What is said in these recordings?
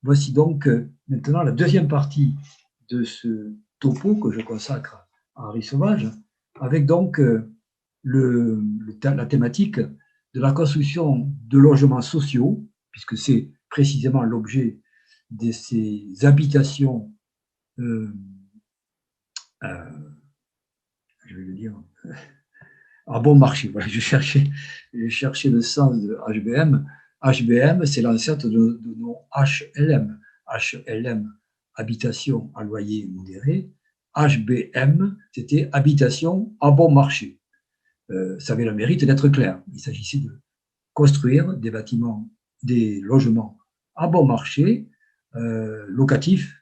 Voici donc maintenant la deuxième partie de ce topo que je consacre à Henri Sauvage, avec donc la thématique de la construction de logements sociaux, puisque c'est précisément l'objet de ces habitations, je vais le dire, à bon marché. Voilà, je cherchais le sens de HBM. HBM, c'est l'ancêtre de nos HLM. HLM, habitation à loyer modéré. HBM, c'était habitation à bon marché. Ça avait le mérite d'être clair. Il s'agissait de construire des bâtiments, des logements à bon marché, locatifs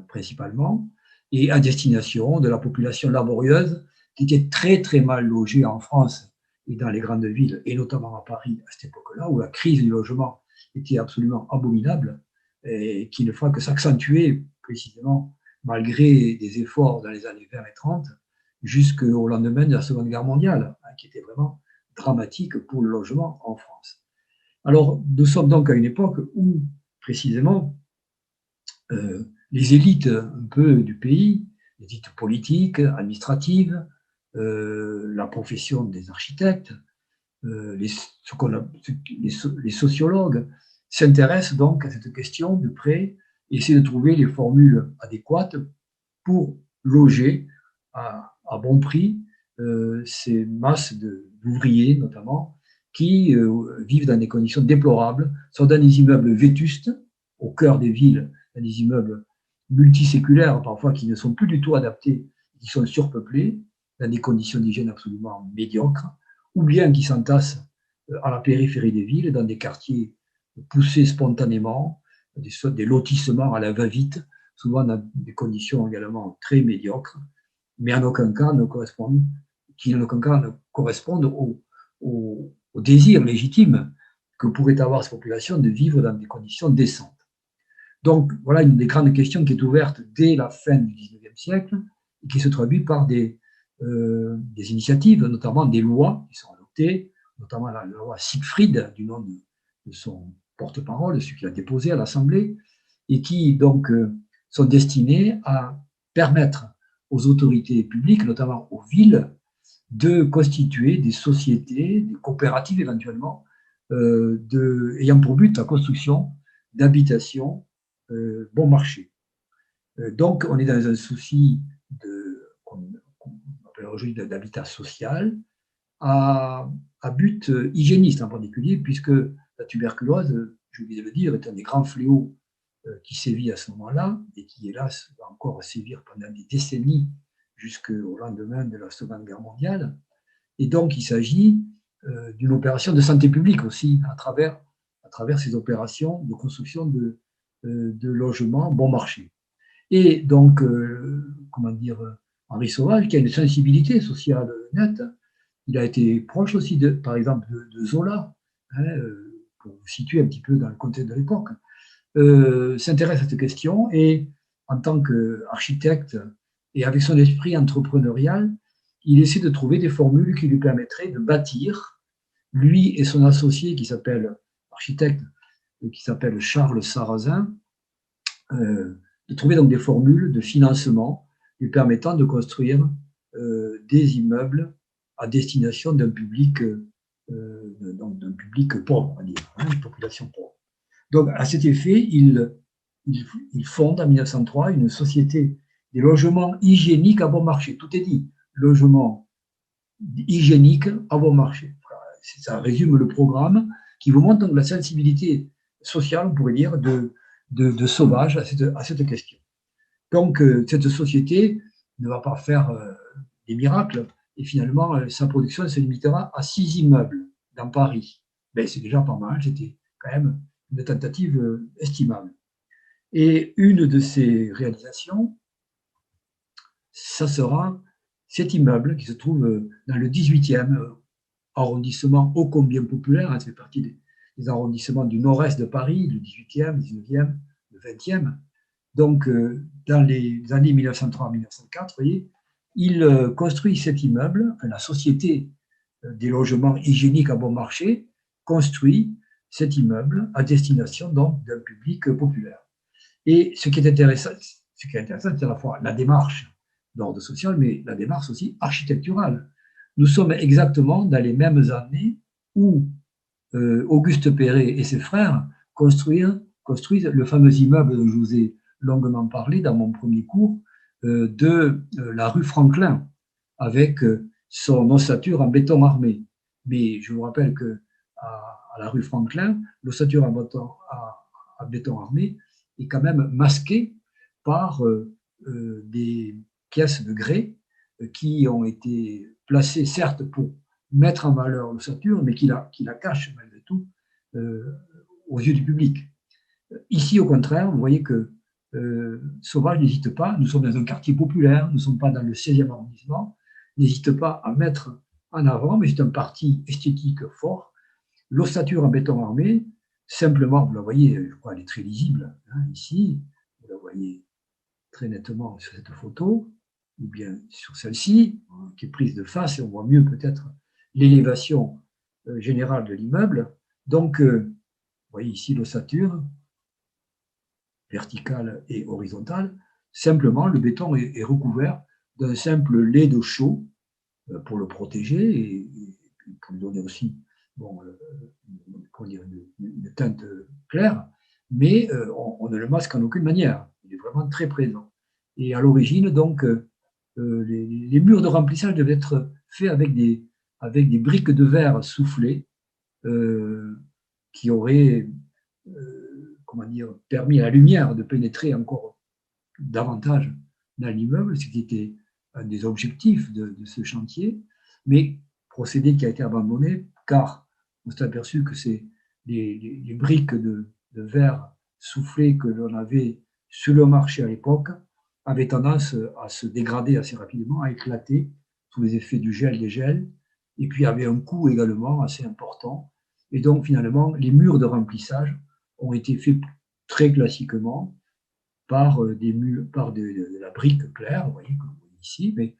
principalement, et à destination de la population laborieuse qui était très très mal logée en France et dans les grandes villes, et notamment à Paris à cette époque-là, où la crise du logement était absolument abominable et qui ne fera que s'accentuer précisément malgré des efforts dans les années 20 et 30 jusqu'au lendemain de la Seconde Guerre mondiale, qui était vraiment dramatique pour le logement en France. Alors, nous sommes donc à une époque où, précisément, les élites un peu du pays, les élites politiques, administratives, la profession des architectes, les sociologues s'intéressent donc à cette question de près et essaient de trouver les formules adéquates pour loger à bon prix ces masses d'ouvriers notamment qui vivent dans des conditions déplorables, soit dans des immeubles vétustes au cœur des villes, dans des immeubles multiséculaires parfois qui ne sont plus du tout adaptés, qui sont surpeuplés, dans des conditions d'hygiène absolument médiocres, ou bien qui s'entassent à la périphérie des villes, dans des quartiers poussés spontanément, des lotissements à la va-vite, souvent dans des conditions également très médiocres, mais en aucun cas ne correspondent, au désir légitime que pourrait avoir cette population de vivre dans des conditions décentes. Donc, voilà une des grandes questions qui est ouverte dès la fin du XIXe siècle et qui se traduit par des initiatives, notamment des lois qui sont adoptées, notamment la loi Siegfried, du nom de son porte-parole, celui qui l'a déposé à l'Assemblée, et qui donc sont destinées à permettre aux autorités publiques, notamment aux villes, de constituer des sociétés, des coopératives éventuellement, ayant pour but la construction d'habitations bon marché. Donc, on est dans un souci qu'on appelle aujourd'hui d'habitat social, à but hygiéniste en particulier, puisque la tuberculose, j'ai oublié de le dire, est un des grands fléaux qui sévit à ce moment-là et qui, hélas, va encore sévir pendant des décennies jusqu'au lendemain de la Seconde Guerre mondiale. Et donc, il s'agit d'une opération de santé publique aussi, à travers ces opérations de construction de logements bon marché. Et donc, Henri Sauvage, qui a une sensibilité sociale nette, il a été proche aussi, par exemple, de Zola, pour vous situer un petit peu dans le contexte de l'époque, s'intéresse à cette question et, en tant qu'architecte et avec son esprit entrepreneurial, il essaie de trouver des formules qui lui permettraient de bâtir, lui et son associé qui s'appelle architecte, qui s'appelle Charles Sarrazin, de trouver donc des formules de financement lui permettant de construire des immeubles à destination d'un public pauvre, on va dire, une population pauvre. Donc, à cet effet, il fonde en 1903 une société des logements hygiéniques à bon marché. Tout est dit, logements hygiéniques à bon marché. Ça résume le programme qui vous montre donc la sensibilité sociale, on pourrait dire, de Sauvage à cette question. Donc, cette société ne va pas faire des miracles et finalement, sa production se limitera à 6 immeubles dans Paris. Ben, c'est déjà pas mal, c'était quand même une tentative estimable. Et une de ces réalisations, ça sera cet immeuble qui se trouve dans le 18e arrondissement ô combien populaire, ça fait partie des arrondissements du nord-est de Paris, le 18e, 19e, le 20e. Donc, dans les années 1903-1904, vous voyez, il construit cet immeuble, enfin, la société des logements hygiéniques à bon marché construit cet immeuble à destination donc d'un public populaire. Et ce qui est intéressant, c'est à la fois la démarche d'ordre social, mais la démarche aussi architecturale. Nous sommes exactement dans les mêmes années où Auguste Perret et ses frères construisent le fameux immeuble dont je vous ai longuement parlé dans mon premier cours, de la rue Franklin, avec son ossature en béton armé. Mais je vous rappelle que à la rue Franklin, l'ossature en béton armé est quand même masquée par des pièces de grès qui ont été placées, certes, pour mettre en valeur l'ossature, mais qui la cache malgré tout aux yeux du public. Ici, au contraire, vous voyez que Sauvage n'hésite pas, nous sommes dans un quartier populaire, nous ne sommes pas dans le 16e arrondissement, n'hésite pas à mettre en avant, mais c'est un parti esthétique fort, l'ossature en béton armé, simplement, vous la voyez, je crois, elle est très lisible, hein, ici, vous la voyez très nettement sur cette photo, ou bien sur celle-ci, qui est prise de face, et on voit mieux peut-être l'élévation générale de l'immeuble. Donc, vous voyez ici l'ossature, verticale et horizontale. Simplement, le béton est recouvert d'un simple lait de chaux pour le protéger et pour lui donner aussi une teinte claire, mais on ne le masque en aucune manière. Il est vraiment très présent. Et à l'origine, donc, les murs de remplissage devaient être faits avec des briques de verre soufflées qui auraient permis à la lumière de pénétrer encore davantage dans l'immeuble, ce qui était un des objectifs de ce chantier, mais procédé qui a été abandonné car on s'est aperçu que c'est les briques de verre soufflé que l'on avait sur le marché à l'époque avaient tendance à se dégrader assez rapidement, à éclater sous les effets du gel, des gels, et puis avait un coût également assez important. Et donc finalement, les murs de remplissage ont été faits très classiquement par de la brique claire, vous voyez, comme vous voyez ici, mais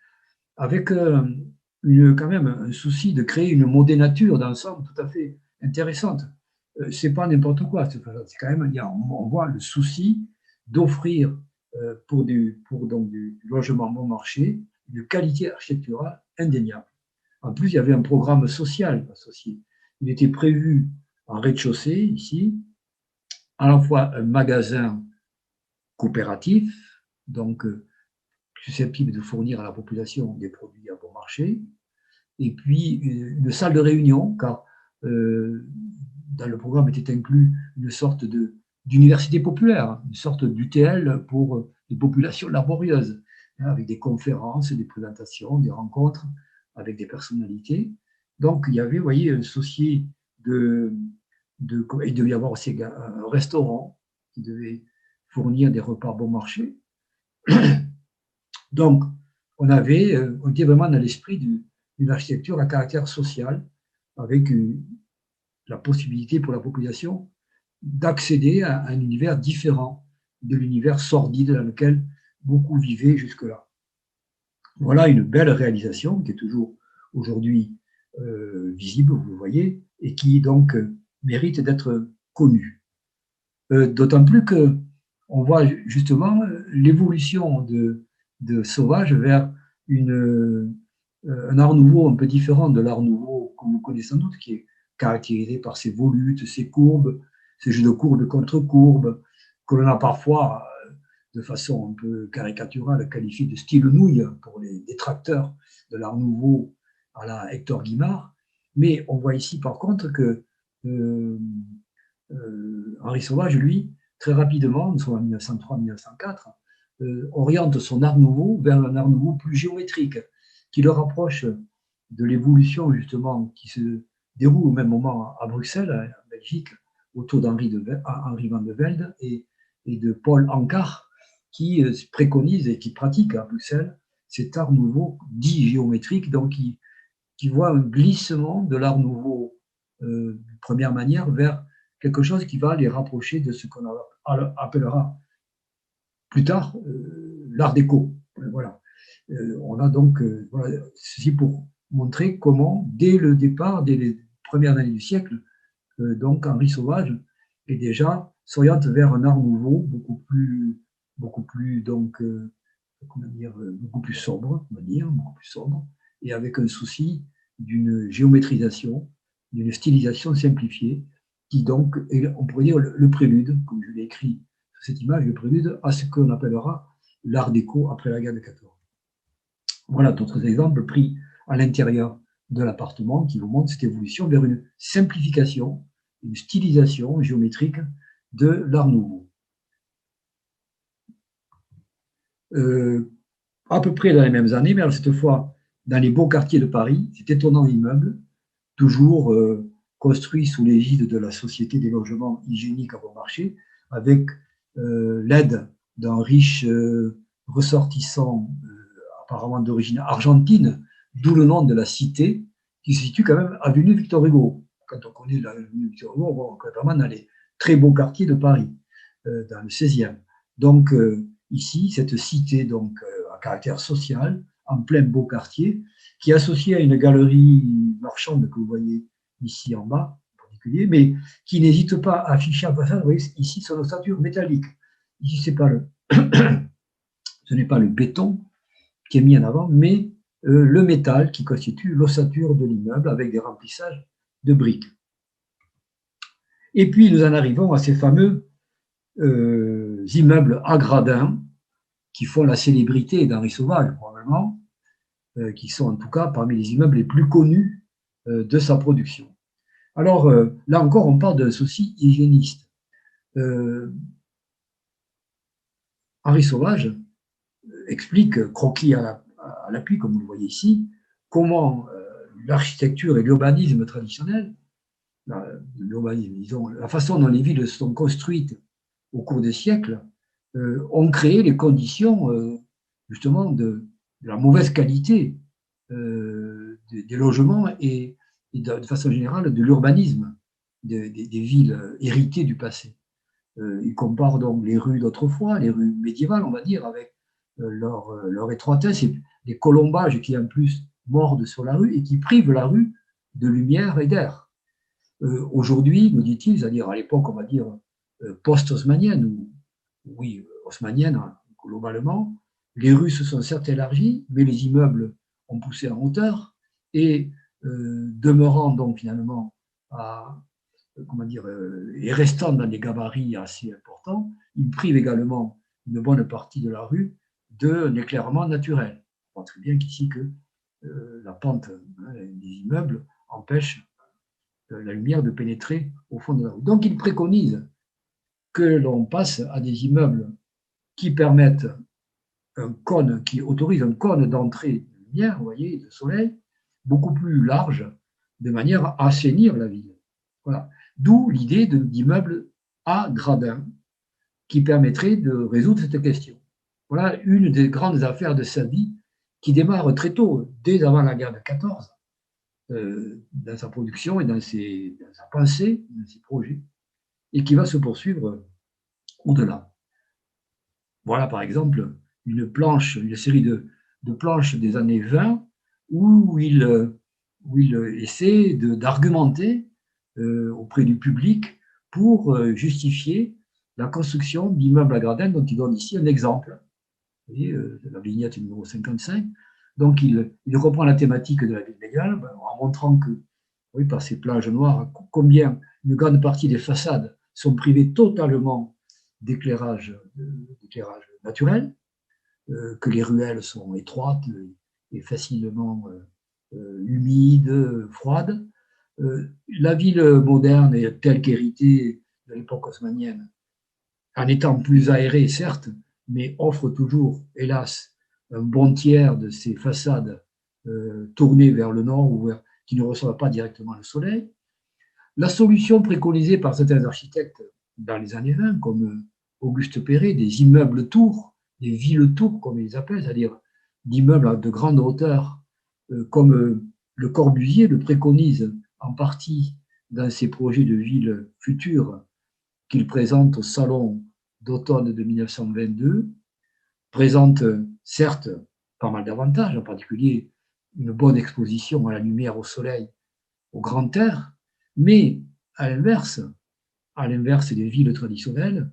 avec quand même un souci de créer une modénature d'ensemble tout à fait intéressante. C'est pas n'importe quoi, c'est quand même, on voit le souci d'offrir pour du logement bon marché une qualité architecturale indéniable. En plus, il y avait un programme social associé. Il était prévu en rez-de-chaussée, ici, à la fois un magasin coopératif, donc susceptible de fournir à la population des produits à bon marché, et puis une salle de réunion, car dans le programme était inclus une sorte d'université populaire, une sorte d'UTL pour les populations laborieuses, hein, avec des conférences, des présentations, des rencontres avec des personnalités. Donc il y avait, vous voyez, un souci il devait y avoir aussi un restaurant qui devait fournir des repas bon marché. Donc, on était vraiment dans l'esprit d'une architecture à caractère social, avec la possibilité pour la population d'accéder à un univers différent de l'univers sordide dans lequel beaucoup vivaient jusque-là. Voilà une belle réalisation qui est toujours aujourd'hui visible, vous le voyez, et qui donc mérite d'être connue. D'autant plus qu'on voit justement l'évolution de Sauvage vers un art nouveau un peu différent de l'art nouveau qu'on connaît sans doute, qui est caractérisé par ses volutes, ses courbes, ces jeux de courbes contre courbes, que l'on a parfois, de façon un peu caricaturale, qualifié de style nouille pour les détracteurs de l'art nouveau à la Hector Guimard. Mais on voit ici par contre que Henri Sauvage, lui, très rapidement, soit en 1903-1904, oriente son art nouveau vers un art nouveau plus géométrique, qui le rapproche de l'évolution justement qui se déroule au même moment à Bruxelles, en Belgique, autour d'Henri van de Velde et de Paul Anka, qui préconise et qui pratique à Bruxelles cet art nouveau dit géométrique, donc qui voit un glissement de l'art nouveau de première manière vers quelque chose qui va les rapprocher de ce qu'on appellera plus tard l'art déco. Voilà. On a donc ceci pour montrer comment, dès le départ, dès les premières années du siècle, donc Henri Sauvage, et déjà s'oriente vers un art nouveau, beaucoup plus donc, comment dire, beaucoup plus sobre, on va dire, beaucoup plus sobre, et avec un souci d'une géométrisation, d'une stylisation simplifiée, qui donc est, on pourrait dire, le prélude, comme je l'ai écrit sur cette image, le prélude à ce qu'on appellera l'art déco après la guerre de 14. Voilà d'autres exemples pris à l'intérieur de l'appartement qui vous montrent cette évolution vers une simplification, une stylisation géométrique de l'art nouveau. À peu près dans les mêmes années, mais alors cette fois dans les beaux quartiers de Paris, cet étonnant immeuble, toujours construit sous l'égide de la Société des logements hygiéniques à bon marché, avec l'aide d'un riche ressortissant apparemment d'origine argentine, d'où le nom de la cité, qui se situe quand même avenue Victor Hugo. Quand on connaît l'avenue Victor Hugo, on connaît vraiment dans les très beaux quartiers de Paris, dans le 16e. Donc, ici, cette cité donc, à caractère social, en plein beau quartier, qui est associée à une galerie marchande que vous voyez ici en bas, en particulier, mais qui n'hésite pas à afficher en façade, vous voyez ici, son ossature métallique. Ici, ce n'est pas le béton qui est mis en avant, mais le métal qui constitue l'ossature de l'immeuble avec des remplissages de briques. Et puis, nous en arrivons à ces fameux immeubles à gradins qui font la célébrité d'Henri Sauvage, probablement, qui sont en tout cas parmi les immeubles les plus connus de sa production. Alors, là encore, on parle d'un souci hygiéniste. Henri Sauvage explique, croquis à l'appui, comme vous le voyez ici, comment l'architecture et l'urbanisme traditionnel, disons, la façon dont les villes sont construites au cours des siècles, ont créé les conditions justement de la mauvaise qualité des logements et de façon générale de l'urbanisme des villes héritées du passé. Il compare donc les rues d'autrefois, les rues médiévales, on va dire, avec leur étroitesse et les colombages qui en plus mordent sur la rue et qui privent la rue de lumière et d'air. Aujourd'hui, nous dit-il, c'est-à-dire à l'époque, on va dire, post-haussmannienne, ou oui, haussmannienne globalement, les rues se sont certes élargies, mais les immeubles ont poussé en hauteur et demeurant donc finalement comment dire, et restant dans des gabarits assez importants, ils privent également une bonne partie de la rue d'un éclairement naturel. On voit très bien qu'ici que la pente des immeubles empêche la lumière de pénétrer au fond de la rue. Donc il préconise que l'on passe à des immeubles qui permettent un cône, qui autorise un cône d'entrée de lumière, vous voyez, de soleil, beaucoup plus large, de manière à assainir la ville. Voilà. D'où l'idée d'immeubles à gradins qui permettrait de résoudre cette question. Voilà une des grandes affaires de sa vie qui démarre très tôt, dès avant la guerre de 14, dans sa production et dans sa pensée, dans ses projets, et qui va se poursuivre au-delà. Voilà par exemple une série de planches des années 20 où il essaie d'argumenter auprès du public pour justifier la construction d'immeubles à gradins dont il donne ici un exemple. Vous voyez, la vignette numéro 55. Donc, il reprend la thématique de la ville médiévale en montrant que, oui, par ces plages noires, combien une grande partie des façades sont privées totalement d'éclairage naturel, que les ruelles sont étroites et facilement humides, froides. La ville moderne est telle qu'héritée de l'époque haussmannienne, en étant plus aérée, certes, mais offre toujours, hélas, un bon tiers de ces façades tournées vers le nord ou qui ne reçoivent pas directement le soleil. La solution préconisée par certains architectes dans les années 20, comme Auguste Perret, des immeubles tours, des villes tours, comme ils appellent, c'est-à-dire d'immeubles de grande hauteur, comme Le Corbusier le préconise en partie dans ses projets de villes futures qu'il présente au Salon d'automne de 1922, présente certes pas mal d'avantages, en particulier une bonne exposition à la lumière, au soleil, au grand air, mais à l'inverse des villes traditionnelles,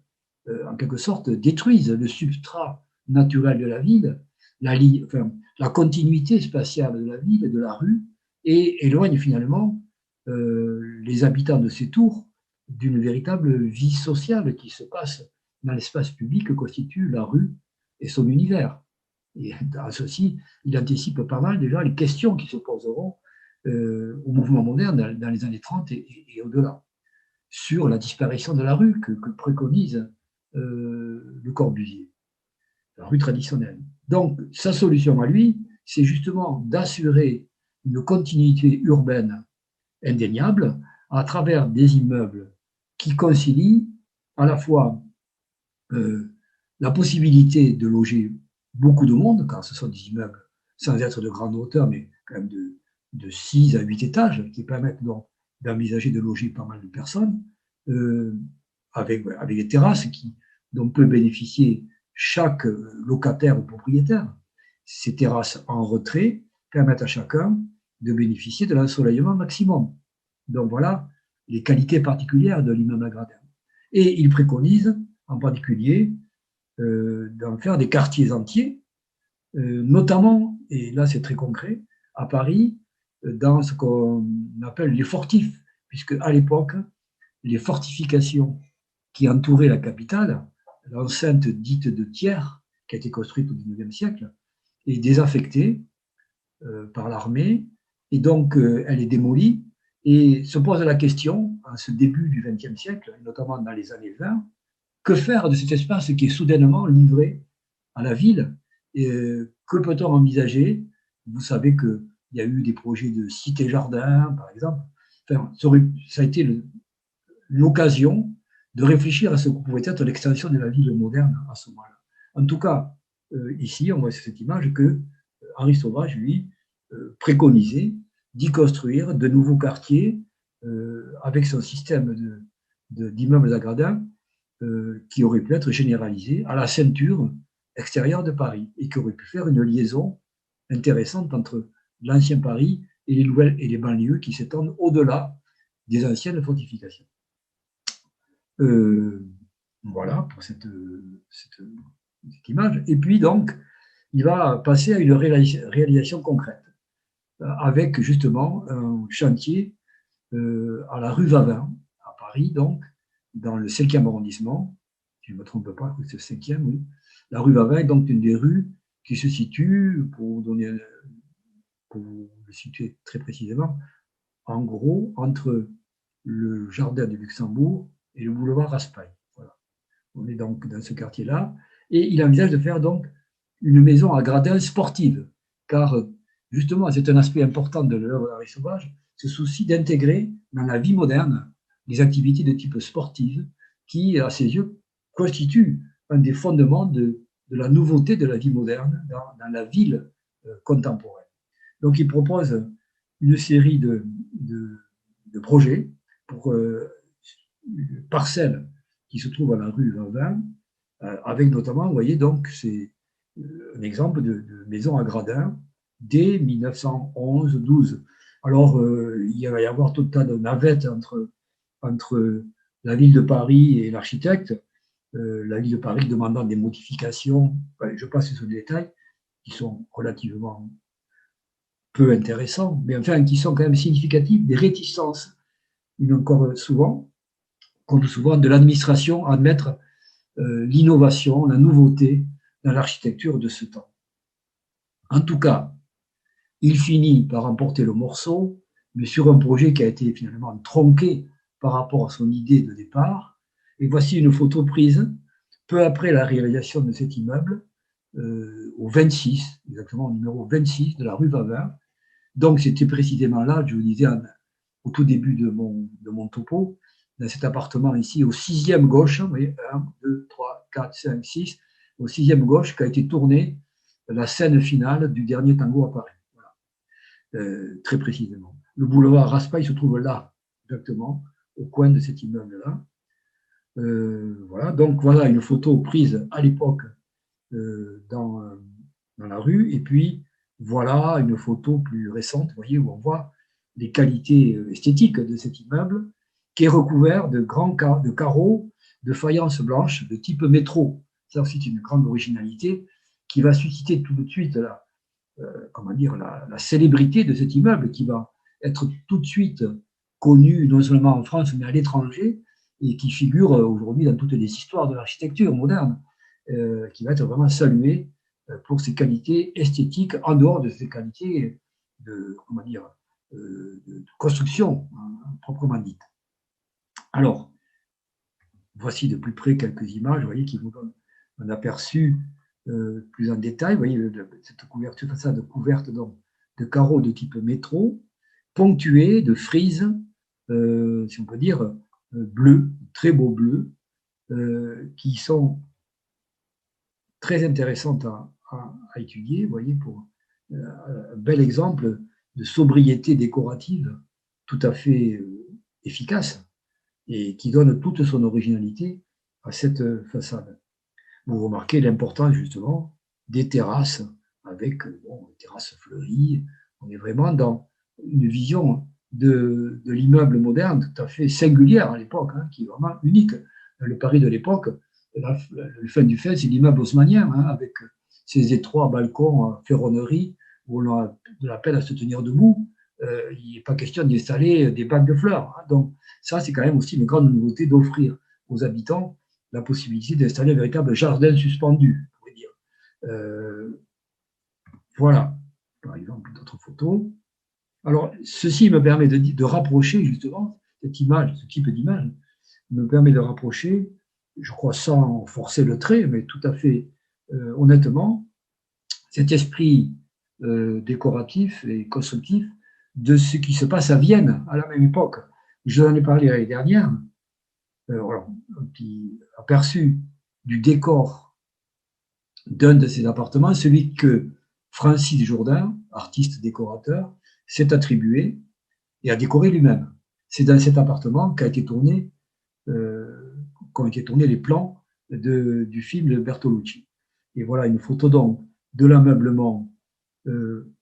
en quelque sorte, détruisent le substrat naturel de la ville, la continuité spatiale de la ville et de la rue, et éloignent finalement les habitants de ces tours d'une véritable vie sociale qui se passe dans l'espace public que constitue la rue et son univers. Et à ceci, il anticipe pas mal déjà les questions qui se poseront au mouvement moderne dans les années 30 et au-delà, sur la disparition de la rue que préconise Le Corbusier, la rue traditionnelle. Donc, sa solution à lui, c'est justement d'assurer une continuité urbaine indéniable à travers des immeubles qui concilient à la fois la possibilité de loger beaucoup de monde, car ce sont des immeubles sans être de grande hauteur, mais quand même de 6 à 8 étages, qui permettent donc d'envisager de loger pas mal de personnes, avec des terrasses dont peut bénéficier chaque locataire ou propriétaire. Ces terrasses en retrait permettent à chacun de bénéficier de l'ensoleillement maximum. Donc voilà les qualités particulières de l'immeuble à gradin. Et il préconise en particulier d'en faire des quartiers entiers, notamment, et là c'est très concret, à Paris, dans ce qu'on appelle les fortifs, puisque à l'époque, les fortifications qui entouraient la capitale, l'enceinte dite de Thiers, qui a été construite au XIXe siècle, est désaffectée par l'armée, et donc elle est démolie, et se pose la question, en ce début du XXe siècle, notamment dans les années 20, que faire de cet espace qui est soudainement livré à la ville? Et que peut-on envisager? Vous savez qu'il y a eu des projets de cité-jardin, par exemple. Enfin, ça a été l'occasion de réfléchir à ce que pouvait être l'extension de la ville moderne à ce moment-là. En tout cas, ici, on voit sur cette image que Henri Sauvage, lui, préconisait d'y construire de nouveaux quartiers avec son système d'immeubles à gradins qui aurait pu être généralisé à la ceinture extérieure de Paris et qui aurait pu faire une liaison intéressante entre l'ancien Paris et les banlieues qui s'étendent au-delà des anciennes fortifications. Voilà pour cette image. Et puis donc, il va passer à une réalisation concrète avec justement un chantier à la rue Vavin, à Paris, donc, dans le 5e arrondissement, si je ne me trompe pas, c'est le 5e, oui. La rue Vavin est donc une des rues qui se situe, pour le situer très précisément, en gros, entre le jardin du Luxembourg et le boulevard Raspail. Voilà. On est donc dans ce quartier-là. Et il envisage de faire donc une maison à gradins sportive, car justement, c'est un aspect important de l'œuvre d'Henri Sauvage, ce souci d'intégrer dans la vie moderne les activités de type sportive qui, à ses yeux, constituent un des fondements de la nouveauté de la vie moderne dans la ville contemporaine. Donc, il propose une série de projets pour une parcelle qui se trouve à la rue Vavin, avec notamment, vous voyez, donc, c'est un exemple de maison à gradins dès 1911-12. Alors, il va y avoir tout un tas de navettes entre la ville de Paris et l'architecte, la ville de Paris demandant des modifications, je passe sur les détails, qui sont relativement peu intéressants, mais enfin qui sont quand même significatifs des réticences, encore souvent, comme souvent, de l'administration à admettre l'innovation, la nouveauté dans l'architecture de ce temps. En tout cas, il finit par remporter le morceau, mais sur un projet qui a été finalement tronqué par rapport à son idée de départ. Et voici une photo prise peu après la réalisation de cet immeuble, au 26, exactement au numéro 26 de la rue Vavin. Donc c'était précisément là, je vous disais au tout début de mon topo, dans cet appartement ici, au 6e gauche, vous voyez, 1, 2, 3, 4, 5, 6, au 6e gauche, qu'a été tournée la scène finale du dernier tango à Paris. Très précisément. Le boulevard Raspail se trouve là, exactement, au coin de cet immeuble-là. Voilà, donc voilà une photo prise à l'époque dans la rue, et puis voilà une photo plus récente, vous voyez, où on voit les qualités esthétiques de cet immeuble, qui est recouvert de grands de carreaux de faïence blanche de type métro. Ça aussi, c'est une grande originalité qui va susciter tout de suite la célébrité de cet immeuble qui va être tout de suite connu non seulement en France mais à l'étranger et qui figure aujourd'hui dans toutes les histoires de l'architecture moderne, qui va être vraiment salué pour ses qualités esthétiques en dehors de ses qualités de construction proprement dite. Alors, voici de plus près quelques images, vous voyez, qui vous donnent un aperçu plus en détail. Vous voyez cette couverture, façade couverte donc, de carreaux de type métro, ponctuée de frises, si on peut dire, bleus, très beaux bleus, qui sont très intéressantes à étudier, vous voyez, pour un bel exemple de sobriété décorative tout à fait efficace et qui donne toute son originalité à cette façade. Vous remarquez l'importance justement des terrasses avec des terrasses fleuries. On est vraiment dans une vision de l'immeuble moderne tout à fait singulière à l'époque, qui est vraiment unique. Le Paris de l'époque, le fin du fait, c'est l'immeuble haussmannien, avec ces étroits balcons ferronnerie où on a de la peine à se tenir debout. Il n'est pas question d'installer des bacs de fleurs. Donc ça, c'est quand même aussi une grande nouveauté d'offrir aux habitants la possibilité d'installer un véritable jardin suspendu, on pourrait dire. Voilà, par exemple, d'autres photos. Alors, ceci me permet de rapprocher justement cette image, ce type d'image, me permet de rapprocher, je crois sans forcer le trait, mais tout à fait honnêtement, cet esprit décoratif et constructif de ce qui se passe à Vienne à la même époque. Je en ai parlé l'année dernière, un petit aperçu du décor d'un de ces appartements, celui que Francis Jourdain, artiste décorateur, s'est attribué et a décoré lui-même. C'est dans cet appartement qu'ont été tournés les plans du film de Bertolucci. Et voilà une photo donc de l'ameublement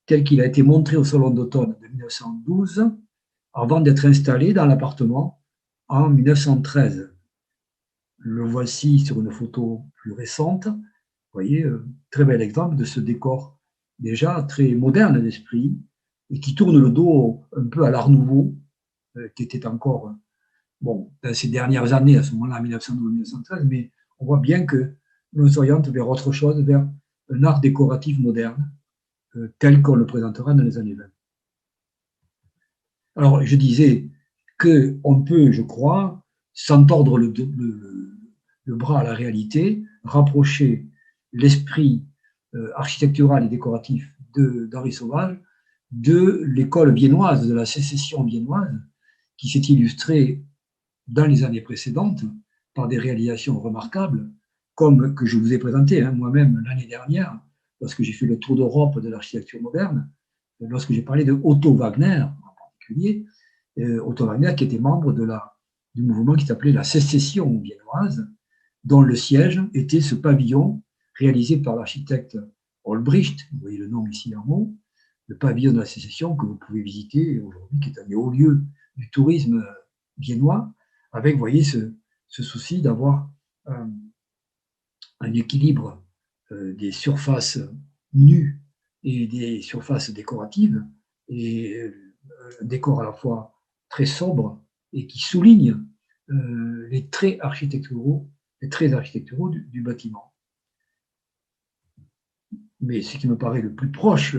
tel qu'il a été montré au Salon d'automne de 1912 avant d'être installé dans l'appartement en 1913. Le voici sur une photo plus récente. Vous voyez, très bel exemple de ce décor déjà très moderne d'esprit et qui tourne le dos un peu à l'Art Nouveau, qui était encore, dans ces dernières années, à ce moment-là, 1912-1913, mais on voit bien que nous s'oriente vers autre chose, vers un art décoratif moderne, tel qu'on le présentera dans les années 20. Alors, je disais qu'on peut, je crois, sans tordre le bras à la réalité, rapprocher l'esprit architectural et décoratif d'Henri Sauvage de l'école viennoise, de la sécession viennoise, qui s'est illustrée dans les années précédentes par des réalisations remarquables, comme que je vous ai présenté moi-même l'année dernière, lorsque j'ai fait le tour d'Europe de l'architecture moderne, lorsque j'ai parlé de Otto Wagner en particulier, Otto Wagner qui était membre du mouvement qui s'appelait la sécession viennoise, dont le siège était ce pavillon réalisé par l'architecte Olbricht, vous voyez le nom ici en haut, le pavillon de la sécession que vous pouvez visiter aujourd'hui, qui est un des hauts lieux du tourisme viennois, avec, vous voyez, ce souci d'avoir un équilibre des surfaces nues et des surfaces décoratives, et un décor à la fois très sobre et qui souligne les traits architecturaux du bâtiment. Mais ce qui me paraît le plus proche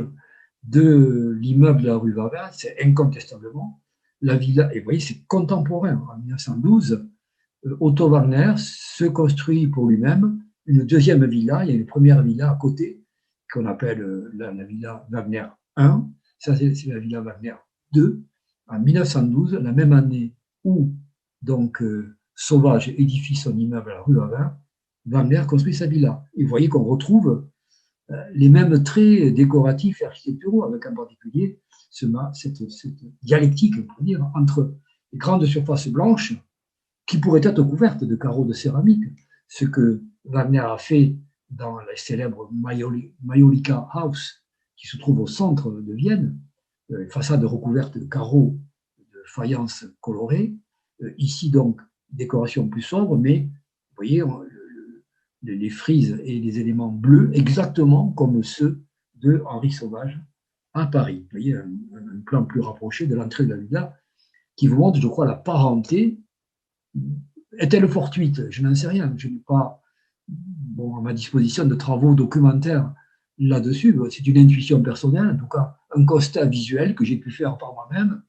de l'immeuble de la rue Vavin, c'est incontestablement la villa, et vous voyez, c'est contemporain. En 1912, Otto Wagner se construit pour lui-même une deuxième villa. Il y a une première villa à côté, qu'on appelle la villa Wagner 1. Ça, c'est la villa Wagner 2. En 1912, la même année où donc Sauvage édifie son immeuble à la rue Vavin, Wagner construit sa villa. Et vous voyez qu'on retrouve les mêmes traits décoratifs et architecturaux, avec en particulier cette dialectique, on pourrait dire, entre les grandes surfaces blanches qui pourraient être couvertes de carreaux de céramique, ce que Wagner a fait dans la célèbre Majolika House, qui se trouve au centre de Vienne, façade recouverte de carreaux de faïence colorée, Ici, donc, décoration plus sobre, mais vous voyez, les frises et les éléments bleus, exactement comme ceux de Henri Sauvage à Paris. Vous voyez, un plan plus rapproché de l'entrée de la villa, qui vous montre, je crois, la parenté. Est-elle fortuite? Je n'en sais rien. Je n'ai pas à ma disposition de travaux documentaires là-dessus. C'est une intuition personnelle, en tout cas un constat visuel que j'ai pu faire par moi-même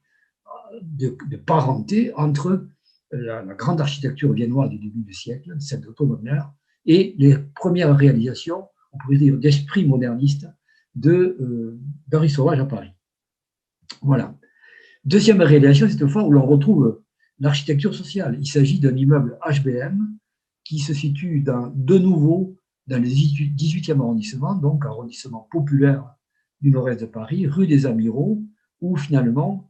de parenté entre la grande architecture viennoise du début du siècle, celle d'Otto Wagner, et les premières réalisations, on pourrait dire, d'esprit moderniste d'Henri Sauvage à Paris. Voilà. Deuxième réalisation, cette fois où l'on retrouve l'architecture sociale. Il s'agit d'un immeuble HBM qui se situe de nouveau dans le 18e arrondissement, donc arrondissement populaire du nord-est de Paris, rue des Amiraux, où finalement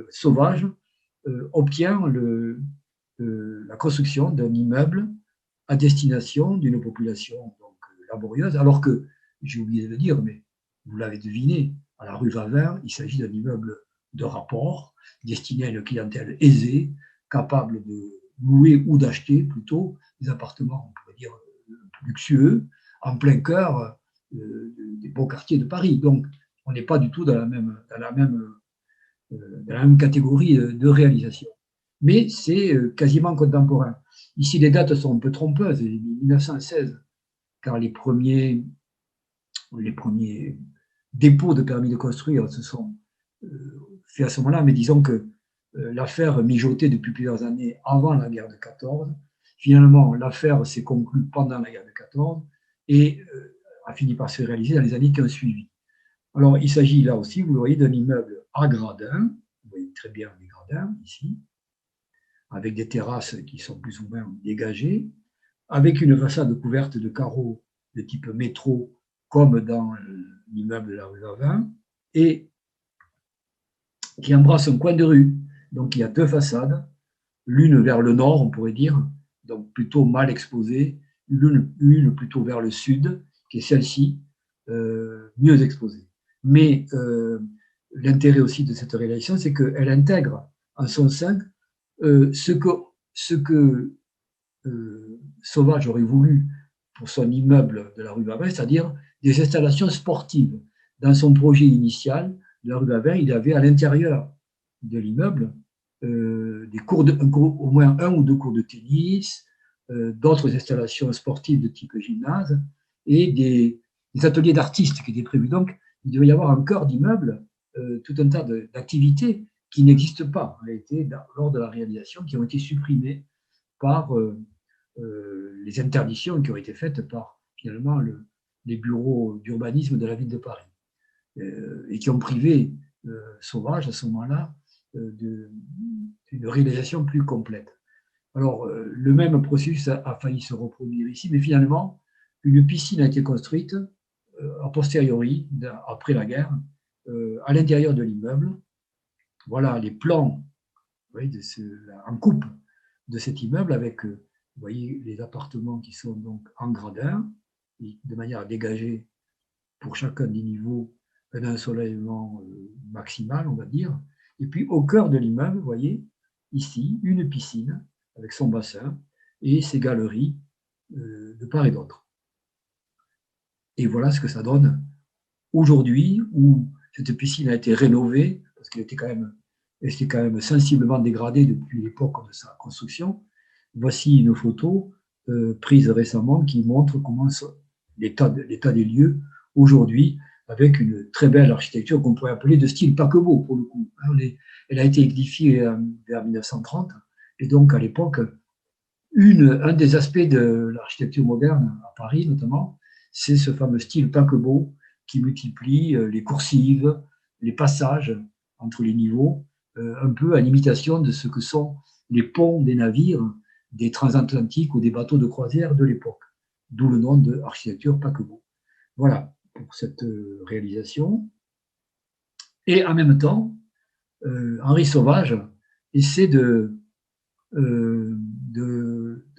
Sauvage obtient la construction d'un immeuble à destination d'une population donc, laborieuse, alors que, j'ai oublié de le dire, mais vous l'avez deviné, à la rue Vavin, il s'agit d'un immeuble de rapport destiné à une clientèle aisée, capable de louer ou d'acheter plutôt des appartements, on pourrait dire, luxueux, en plein cœur des beaux quartiers de Paris. Donc, on n'est pas du tout dans la même catégorie de réalisation. Mais c'est quasiment contemporain. Ici, les dates sont un peu trompeuses, 1916, car les premiers dépôts de permis de construire se sont faits à ce moment-là, mais disons que l'affaire mijotait depuis plusieurs années avant la guerre de 14. Finalement, l'affaire s'est conclue pendant la guerre de 14 et a fini par se réaliser dans les années qui ont suivi. Alors, il s'agit là aussi, vous le voyez, d'un immeuble à gradins, vous voyez très bien les gradins ici, avec des terrasses qui sont plus ou moins dégagées, avec une façade couverte de carreaux de type métro, comme dans l'immeuble de la rue Vavin, et qui embrasse un coin de rue. Donc, il y a deux façades, l'une vers le nord, on pourrait dire, donc plutôt mal exposée, une plutôt vers le sud, qui est celle-ci, mieux exposée. Mais l'intérêt aussi de cette réalisation, c'est qu'elle intègre en son sein ce que Sauvage aurait voulu pour son immeuble de la rue Vavin, c'est-à-dire des installations sportives. Dans son projet initial de la rue Vavin, il avait à l'intérieur de l'immeuble au moins un ou deux cours de tennis, d'autres installations sportives de type gymnase et des ateliers d'artistes qui étaient prévus. Donc, il devait y avoir un cœur d'immeuble, tout un tas d'activités qui n'existent pas en réalité lors de la réalisation, qui ont été supprimées par les interdictions qui ont été faites par finalement les bureaux d'urbanisme de la ville de Paris et qui ont privé Sauvage à ce moment-là d'une réalisation plus complète. Alors, le même processus a failli se reproduire ici, mais finalement, une piscine a été construite a posteriori, après la guerre, à l'intérieur de l'immeuble. Voilà les plans en coupe de cet immeuble avec, vous voyez, les appartements qui sont donc en gradin, de manière à dégager pour chacun des niveaux un ensoleillement maximal, on va dire. Et puis, au cœur de l'immeuble, vous voyez, ici, une piscine avec son bassin et ses galeries de part et d'autre. Et voilà ce que ça donne aujourd'hui, où cette piscine a été rénovée, parce qu'elle était quand même sensiblement dégradée depuis l'époque de sa construction. Voici une photo prise récemment qui montre comment l'état des lieux aujourd'hui, avec une très belle architecture qu'on pourrait appeler de style paquebot, pour le coup. Elle a été édifiée vers 1930, et donc à l'époque, un des aspects de l'architecture moderne à Paris notamment, c'est ce fameux style paquebot qui multiplie les coursives, les passages entre les niveaux, un peu à l'imitation de ce que sont les ponts des navires, des transatlantiques ou des bateaux de croisière de l'époque, d'où le nom de architecture paquebot. Voilà pour cette réalisation. Et en même temps, Henri Sauvage essaie de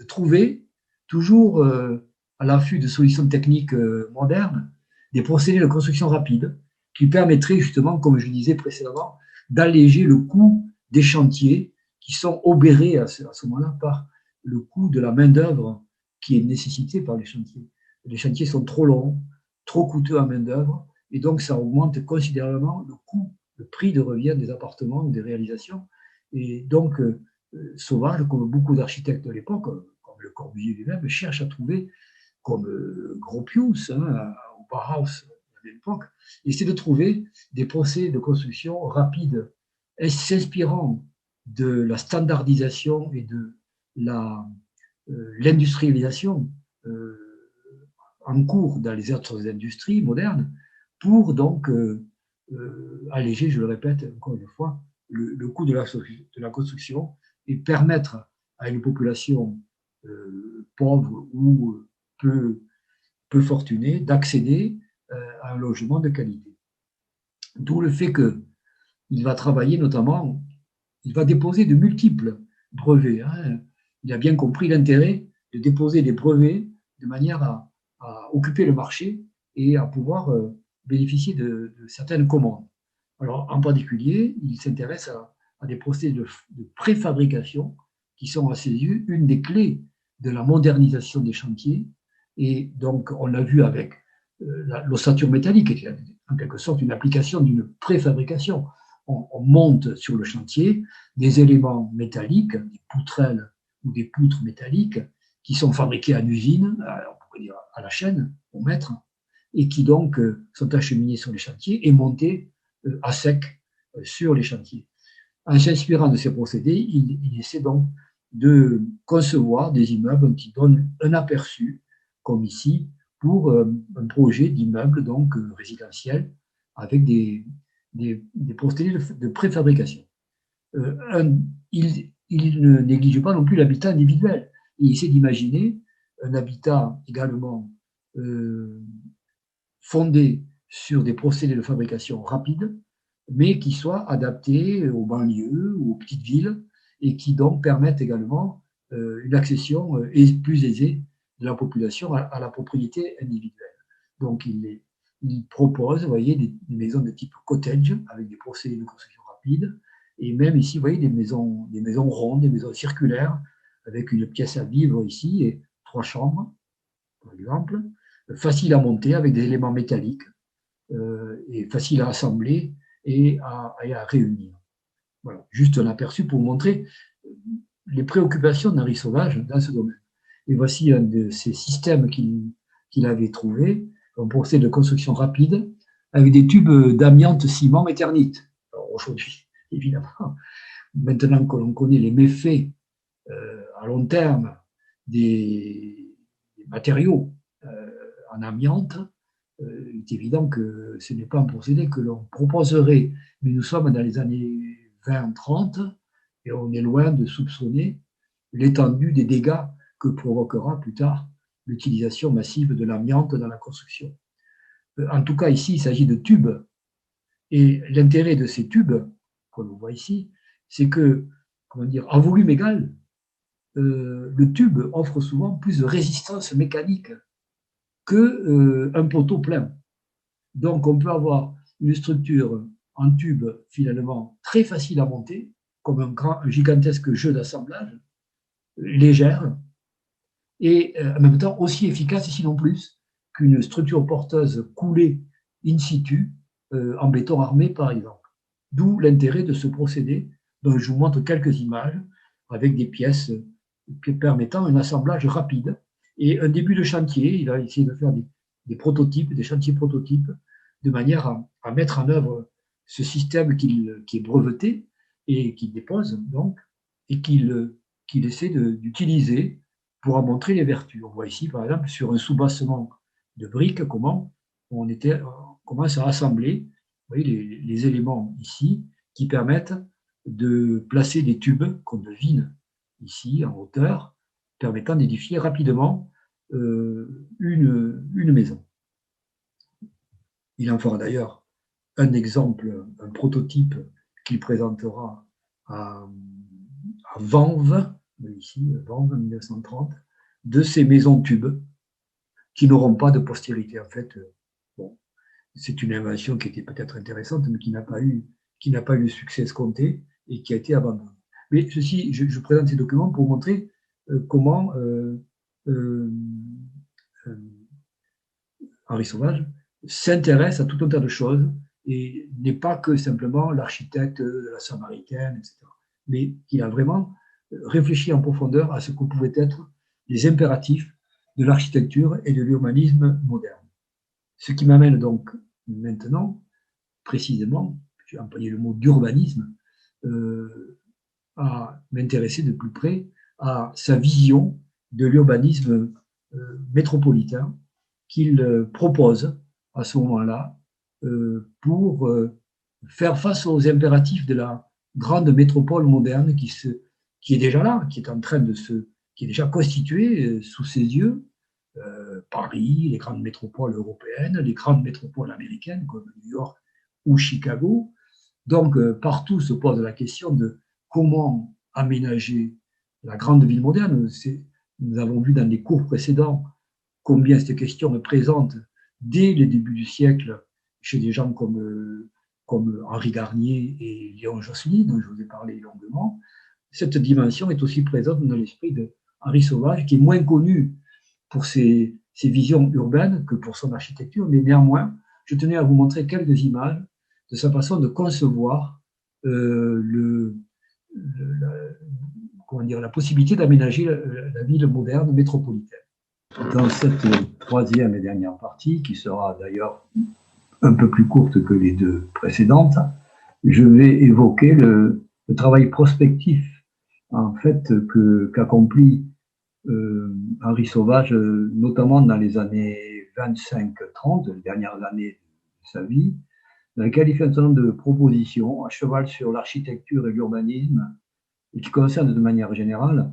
trouver, toujours à l'affût de solutions techniques modernes, des procédés de construction rapide qui permettraient justement, comme je disais précédemment, d'alléger le coût des chantiers qui sont obérés à ce moment-là par le coût de la main-d'œuvre qui est nécessité par les chantiers. Les chantiers sont trop longs, trop coûteux en main-d'œuvre, et donc ça augmente considérablement le coût, le prix de revient des appartements, des réalisations. Et donc, Sauvage, comme beaucoup d'architectes de l'époque, comme Le Corbusier lui-même, cherche à trouver, comme Gropius, au Bauhaus de l'époque, essaie de trouver des procédés de construction rapides, s'inspirant de la standardisation et de l'industrialisation en cours dans les autres industries modernes pour donc alléger, je le répète encore une fois, le coût de la construction et permettre à une population pauvre ou peu fortunée d'accéder à un logement de qualité. D'où le fait qu'il va travailler notamment, il va déposer de multiples brevets. Il a bien compris l'intérêt de déposer des brevets de manière à occuper le marché et à pouvoir bénéficier de certaines commandes. Alors, en particulier, il s'intéresse à des procédés de préfabrication qui sont, à ses yeux, une des clés de la modernisation des chantiers. Et donc, on l'a vu avec l'ossature métallique, qui est en quelque sorte une application d'une préfabrication. On monte sur le chantier des éléments métalliques, des poutrelles ou des poutres métalliques, qui sont fabriqués en usine, on pourrait dire à la chaîne, au mètre, et qui donc sont acheminés sur les chantiers et montés à sec sur les chantiers. En s'inspirant de ces procédés, il essaie donc de concevoir des immeubles qui donnent un aperçu, comme ici, pour un projet d'immeuble donc résidentiel avec des procédés de préfabrication. Il ne néglige pas non plus l'habitat individuel. Il essaie d'imaginer un habitat également fondé sur des procédés de fabrication rapides, mais qui soit adaptés aux banlieues ou aux petites villes et qui donc permettent également une accession plus aisée de la population à la propriété individuelle. Donc, il propose, vous voyez, des maisons de type cottage avec des procédés de construction rapide. Et même ici, vous voyez, des maisons rondes, des maisons circulaires, avec une pièce à vivre ici et 3 chambres, par exemple, facile à monter avec des éléments métalliques et facile à assembler et à réunir. Voilà, juste un aperçu pour montrer les préoccupations d'Henri Sauvage dans ce domaine. Et voici un de ces systèmes qu'il avait trouvé, un procédé de construction rapide avec des tubes d'amiante, ciment, éternite. Alors aujourd'hui, évidemment, maintenant que l'on connaît les méfaits à long terme des matériaux en amiante, il est évident que ce n'est pas un procédé que l'on proposerait. Mais nous sommes dans les années 20-30 et on est loin de soupçonner l'étendue des dégâts que provoquera plus tard l'utilisation massive de l'amiante dans la construction. En tout cas, ici, il s'agit de tubes. Et l'intérêt de ces tubes, comme on voit ici, c'est que, comment dire, à volume égal, le tube offre souvent plus de résistance mécanique qu'un poteau plein. Donc, on peut avoir une structure en tube finalement très facile à monter, comme un gigantesque jeu d'assemblage, légère, et en même temps aussi efficace, sinon plus, qu'une structure porteuse coulée in situ en béton armé, par exemple. D'où l'intérêt de ce procédé, dont je vous montre quelques images, avec des pièces permettant un assemblage rapide. Et un début de chantier, il a essayé de faire des prototypes, des chantiers prototypes, de manière à mettre en œuvre ce système qui est breveté et qu'il dépose, donc, et qu'il essaie d'utiliser pour en montrer les vertus. On voit ici, par exemple, sur un soubassement de briques, comment on commence à assembler, vous voyez, les éléments ici qui permettent de placer des tubes qu'on devine ici en hauteur, permettant d'édifier rapidement une maison. Il en fera d'ailleurs un exemple, un prototype qu'il présentera à Vanves, ici, Vanves 1930, de ces maisons tubes qui n'auront pas de postérité. En fait, bon, c'est une invention qui était peut-être intéressante, mais qui n'a pas eu le succès escompté et qui a été abandonnée. Mais ceci, je présente ces documents pour montrer comment Henri Sauvage s'intéresse à tout un tas de choses et n'est pas que simplement l'architecte de la Samaritaine, etc. Mais qu'il a vraiment réfléchi en profondeur à ce que pouvaient être les impératifs de l'architecture et de l'urbanisme moderne. Ce qui m'amène donc maintenant, précisément, j'ai employé le mot d'urbanisme, à m'intéresser de plus près à sa vision de l'urbanisme métropolitain qu'il propose à ce moment-là pour faire face aux impératifs de la grande métropole moderne qui est déjà là, qui est déjà constituée sous ses yeux. Paris, les grandes métropoles européennes, les grandes métropoles américaines comme New York ou Chicago. Donc, partout se pose la question de comment aménager la grande ville moderne. Nous avons vu dans les cours précédents combien cette question est présente dès le début du siècle chez des gens comme Henri Garnier et Léon Jossely, dont je vous ai parlé longuement. Cette dimension est aussi présente dans l'esprit de Henri Sauvage, qui est moins connu pour ses visions urbaines que pour son architecture, mais néanmoins, je tenais à vous montrer quelques images de sa façon de concevoir la possibilité d'aménager la ville moderne métropolitaine. Dans cette troisième et dernière partie, qui sera d'ailleurs un peu plus courte que les deux précédentes, je vais évoquer le travail prospectif en fait qu'accomplit Henri Sauvage, notamment dans les années 25-30, les dernières années de sa vie, dans lesquelles il fait un certain nombre de propositions à cheval sur l'architecture et l'urbanisme, et qui concernent de manière générale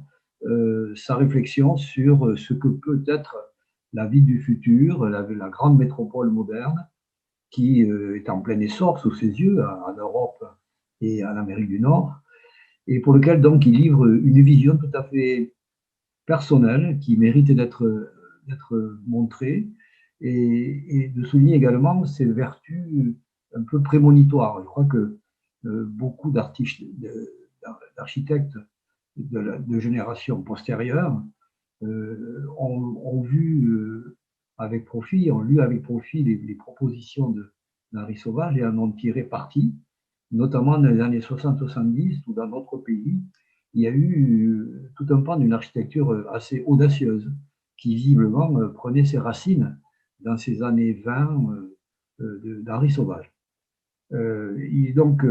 sa réflexion sur ce que peut être la ville du futur, la grande métropole moderne, qui est en plein essor sous ses yeux en Europe et en Amérique du Nord, et pour lequel donc il livre une vision tout à fait personnelle qui mérite d'être montrée et de souligner également ses vertus un peu prémonitoires. Je crois que beaucoup d'architectes de générations postérieures ont vu avec profit, ont lu avec profit les propositions d'Henri Sauvage et en ont tiré parti, notamment dans les années 60-70, où dans notre pays, il y a eu tout un pan d'une architecture assez audacieuse, qui visiblement prenait ses racines dans ces années 20 d'Henri Sauvage. Il est donc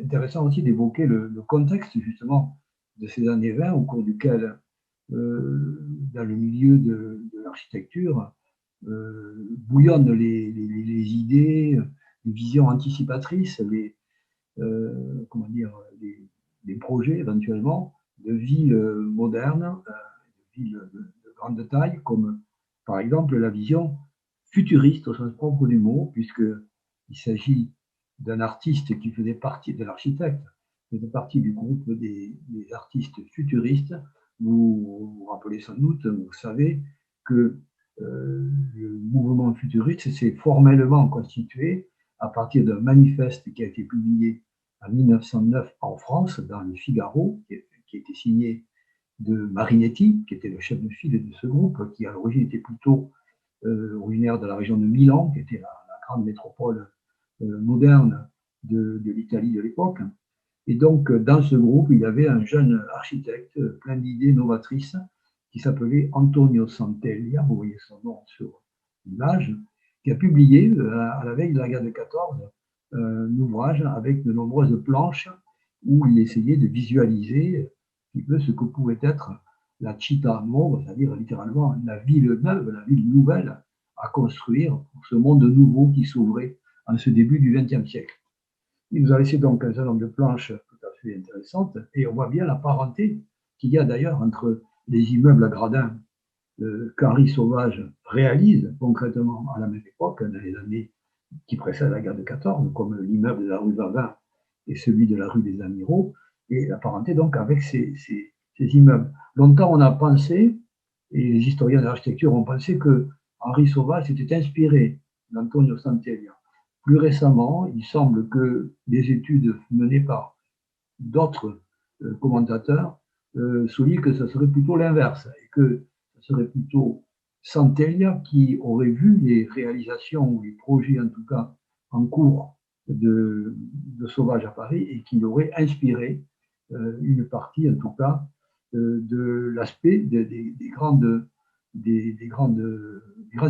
intéressant aussi d'évoquer le contexte justement de ces années 20, au cours duquel, dans le milieu de l'architecture, bouillonnent les idées, les visions anticipatrices, les projets éventuellement de villes modernes, de villes de grande taille, comme par exemple la vision futuriste au sens propre du mot, puisqu'il s'agit d'un artiste qui faisait partie de l'architecte, qui faisait partie du groupe des artistes futuristes. Vous vous rappelez sans doute, vous savez que le mouvement futuriste s'est formellement constitué à partir d'un manifeste qui a été publié en 1909 en France, dans le Figaro, qui a été signé de Marinetti, qui était le chef de file de ce groupe, qui à l'origine était plutôt originaire de la région de Milan, qui était la grande métropole moderne de l'Italie de l'époque. Et donc, dans ce groupe, il y avait un jeune architecte plein d'idées novatrices qui s'appelait Antonio Santeglia, vous voyez son nom sur l'image, qui a publié, à la veille de la guerre de 14, un ouvrage avec de nombreuses planches où il essayait de visualiser un peu ce que pouvait être la città nuova, c'est-à-dire littéralement la ville neuve, la ville nouvelle à construire pour ce monde nouveau qui s'ouvrait en ce début du XXe siècle. Il nous a laissé donc un certain nombre de planches tout à fait intéressantes et on voit bien la parenté qu'il y a d'ailleurs entre les immeubles à gradins qu'Henri Sauvage réalise concrètement à la même époque, dans les années qui précèdent la guerre de 14, comme l'immeuble de la rue Vavin et celui de la rue des Amiraux, et la parenté donc avec ces immeubles. Longtemps on a pensé, et les historiens de l'architecture ont pensé que Henri Sauvage s'était inspiré d'Antonio Santeglia. Plus récemment, il semble que des études menées par d'autres commentateurs soulignent que ce serait plutôt l'inverse, et que ce serait plutôt Centelia qui aurait vu les réalisations, ou les projets en tout cas en cours de Sauvage à Paris, et qui aurait inspiré une partie en tout cas de l'aspect des grands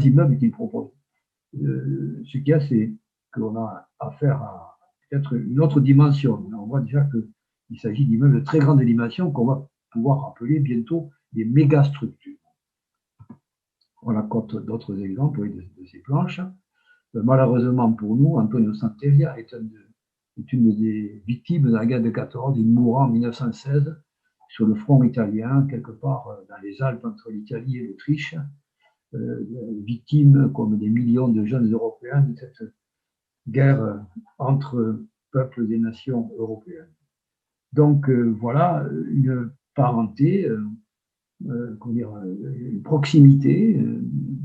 immeubles qu'il propose. Ce qu'il y a, c'est qu'on a affaire à peut-être une autre dimension. On voit déjà qu'il s'agit d'immeubles de très grande dimension qu'on va pouvoir appeler bientôt des mégastructures. On a d'autres exemples de ces planches. Malheureusement pour nous, Antonio Centelia est une des victimes de la guerre de 14. Il mourra en 1916 sur le front italien, quelque part dans les Alpes entre l'Italie et l'Autriche, victime, comme des millions de jeunes Européens, de cette guerre entre peuples des nations européennes. Donc voilà une parenté, une proximité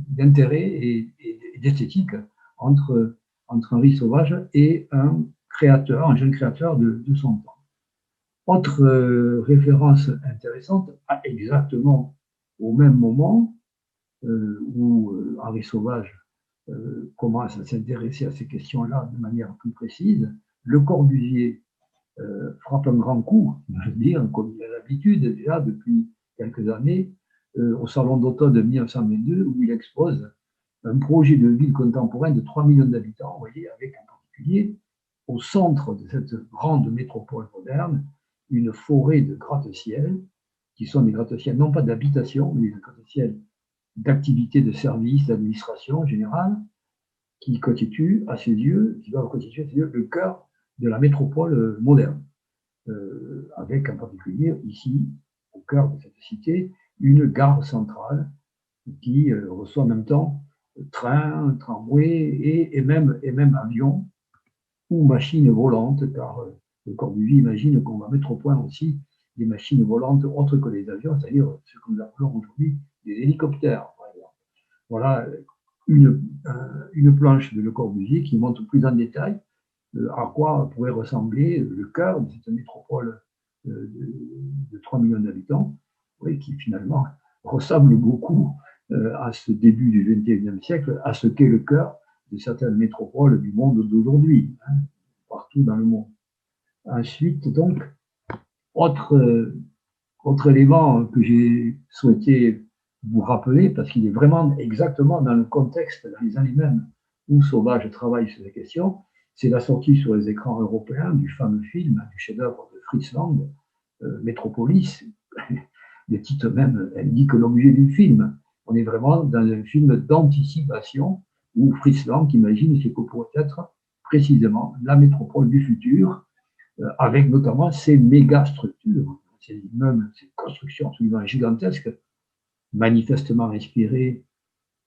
d'intérêt et d'esthétique entre Henri Sauvage et un jeune créateur de son temps. Autre référence intéressante, exactement au même moment où Henri Sauvage commence à s'intéresser à ces questions-là de manière plus précise, Le Corbusier frappe un grand coup, je veux dire, comme il a l'habitude déjà depuis quelques années, au Salon d'automne de 1922, où il expose un projet de ville contemporaine de 3 millions d'habitants, vous voyez, avec en particulier, au centre de cette grande métropole moderne, une forêt de gratte-ciel, qui sont des gratte-ciel non pas d'habitation, mais des gratte-ciel d'activités de services, d'administration générale, qui doivent constituer à ses yeux le cœur de la métropole moderne, avec en particulier ici, au cœur de cette cité, une gare centrale qui reçoit en même temps train, tramway et même avion ou machines volantes, car Le Corbusier imagine qu'on va mettre au point aussi des machines volantes autres que les avions, c'est-à-dire ce que nous appelons aujourd'hui des hélicoptères, par exemple. Voilà une planche de Le Corbusier qui montre plus en détail à quoi pourrait ressembler le cœur de cette métropole de 3 millions d'habitants, oui, qui finalement ressemble beaucoup à ce début du XXIe siècle, à ce qu'est le cœur de certaines métropoles du monde d'aujourd'hui, hein, partout dans le monde. Ensuite, donc, autre élément que j'ai souhaité vous rappeler, parce qu'il est vraiment exactement dans le contexte, dans les années même où Sauvage travaille sur ces questions, c'est la sortie sur les écrans européens du fameux film, du chef-d'œuvre de Fritz Lang, Métropolis. Le titre même indique l'objet du film. On est vraiment dans un film d'anticipation où Fritz Lang imagine ce que pourrait être précisément la métropole du futur, avec notamment ces méga structures, ces immeubles, ces constructions absolument gigantesques, manifestement inspirées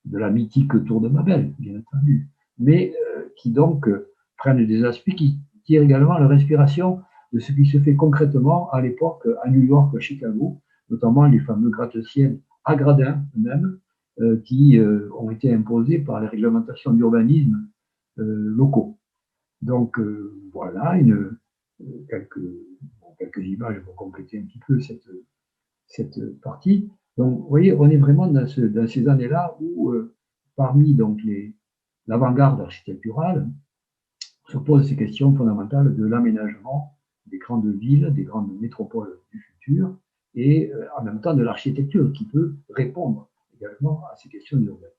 de la mythique Tour de Babel, bien entendu, mais qui donc prennent des aspects qui tirent également leur inspiration de ce qui se fait concrètement à l'époque à New York, à Chicago, notamment les fameux gratte-ciel à gradins eux-mêmes, qui ont été imposés par les réglementations d'urbanisme locaux. Donc voilà quelques images pour compléter un petit peu cette partie. Donc, vous voyez, on est vraiment dans ces années-là où, parmi donc l'avant-garde architecturale, se posent ces questions fondamentales de l'aménagement des grandes villes, des grandes métropoles du futur, et en même temps de l'architecture qui peut répondre également à ces questions urbaines.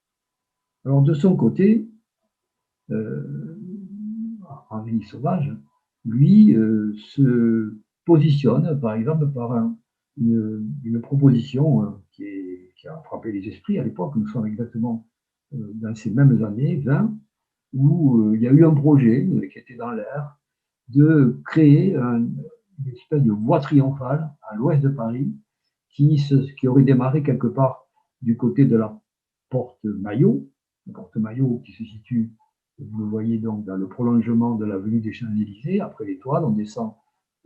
Alors, de son côté, Henri Sauvage, lui, se positionne, par exemple, par une proposition qui a frappé les esprits à l'époque. Nous sommes exactement dans ces mêmes années 20, où il y a eu un projet qui était dans l'air de créer une espèce de voie triomphale à l'ouest de Paris qui aurait démarré quelque part du côté de la porte Maillot, la porte Maillot qui se situe, vous le voyez donc, dans le prolongement de l'avenue des Champs-Élysées. Après l'Étoile, on descend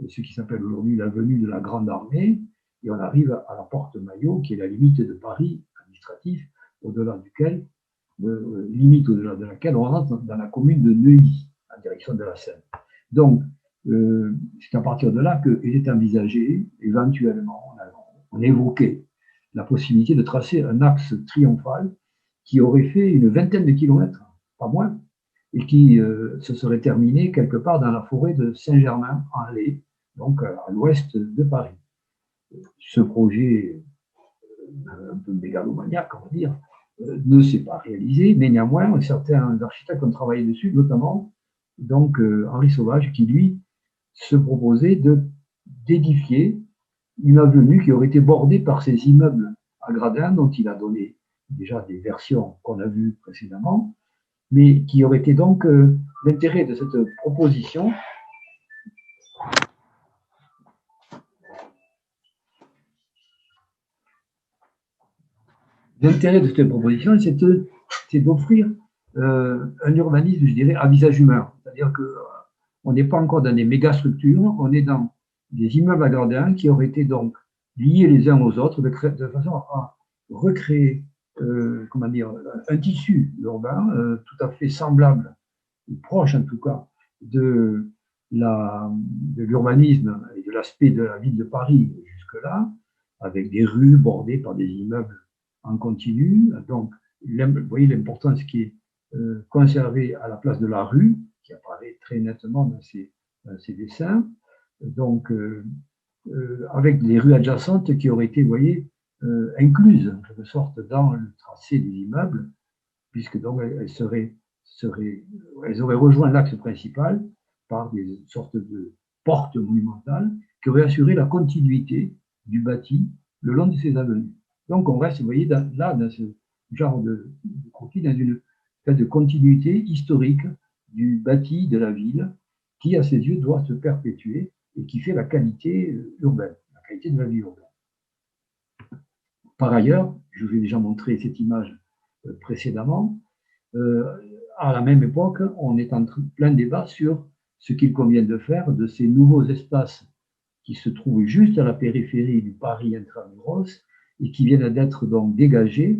ce qui s'appelle aujourd'hui l'avenue de la Grande Armée, et on arrive à la porte Maillot, qui est la limite de Paris administratif, au-delà de laquelle on rentre dans la commune de Neuilly, en direction de la Seine. Donc, c'est à partir de là qu'il est envisagé, éventuellement, on évoquait la possibilité de tracer un axe triomphal qui aurait fait une vingtaine de kilomètres, pas moins, et qui se serait terminé quelque part dans la forêt de Saint-Germain-en-Laye, donc à l'ouest de Paris. Ce projet, un peu mégalomaniaque, on va dire, ne s'est pas réalisé, mais néanmoins, certains architectes ont travaillé dessus, notamment donc, Henri Sauvage, qui lui se proposait d'édifier une avenue qui aurait été bordée par ces immeubles à gradins dont il a donné déjà des versions qu'on a vues précédemment, mais qui aurait été donc l'intérêt de cette proposition. L'intérêt de cette proposition, c'est d'offrir un urbanisme, je dirais, à visage humain. C'est-à-dire qu'on n'est pas encore dans des méga structures, on est dans des immeubles à gradins qui auraient été donc liés les uns aux autres de façon à recréer comment dire, un tissu urbain tout à fait semblable, ou proche en tout cas, de l'urbanisme et de l'aspect de la ville de Paris jusque-là, avec des rues bordées par des immeubles en continu. Donc, vous voyez l'importance qui est conservée à la place de la rue, qui apparaît très nettement dans ces dessins. Donc, avec les rues adjacentes qui auraient été, vous voyez, incluses en quelque sorte dans le tracé des immeubles, puisque donc elles auraient rejoint l'axe principal par des sortes de portes monumentales qui auraient assuré la continuité du bâti le long de ces avenues. Donc on reste, vous voyez, là, dans ce genre de croquis, dans une espèce de continuité historique du bâti de la ville qui, à ses yeux, doit se perpétuer et qui fait la qualité urbaine, la qualité de la vie urbaine. Par ailleurs, je vous ai déjà montré cette image précédemment, à la même époque, on est en plein débat sur ce qu'il convient de faire de ces nouveaux espaces qui se trouvent juste à la périphérie du Paris intramuros et qui viennent d'être donc dégagés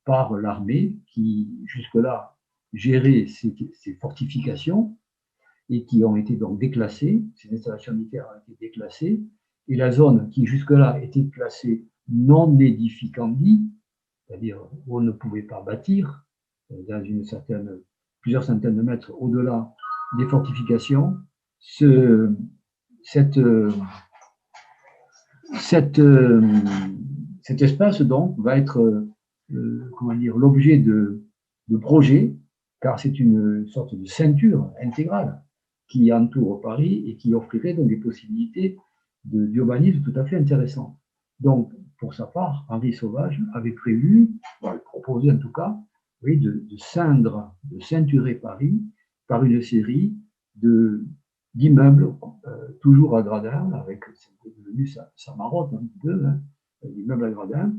par l'armée qui, jusque-là, gérait ces fortifications et qui ont été donc déclassées. Ces installations militaires ont été déclassées et la zone qui, jusque-là, était classée non édificandi, c'est-à-dire où on ne pouvait pas bâtir, dans plusieurs centaines de mètres au-delà des fortifications, cet espace donc va être comment dire, l'objet de projets, car c'est une sorte de ceinture intégrale qui entoure Paris et qui offrirait donc des possibilités d'urbanisme tout à fait intéressantes. Donc, pour sa part, Henri Sauvage avait prévu, proposé en tout cas, oui, de ceinturer Paris par une série d'immeubles, toujours à gradins, avec, c'est devenu sa marotte un peu, hein, d'immeubles à gradins,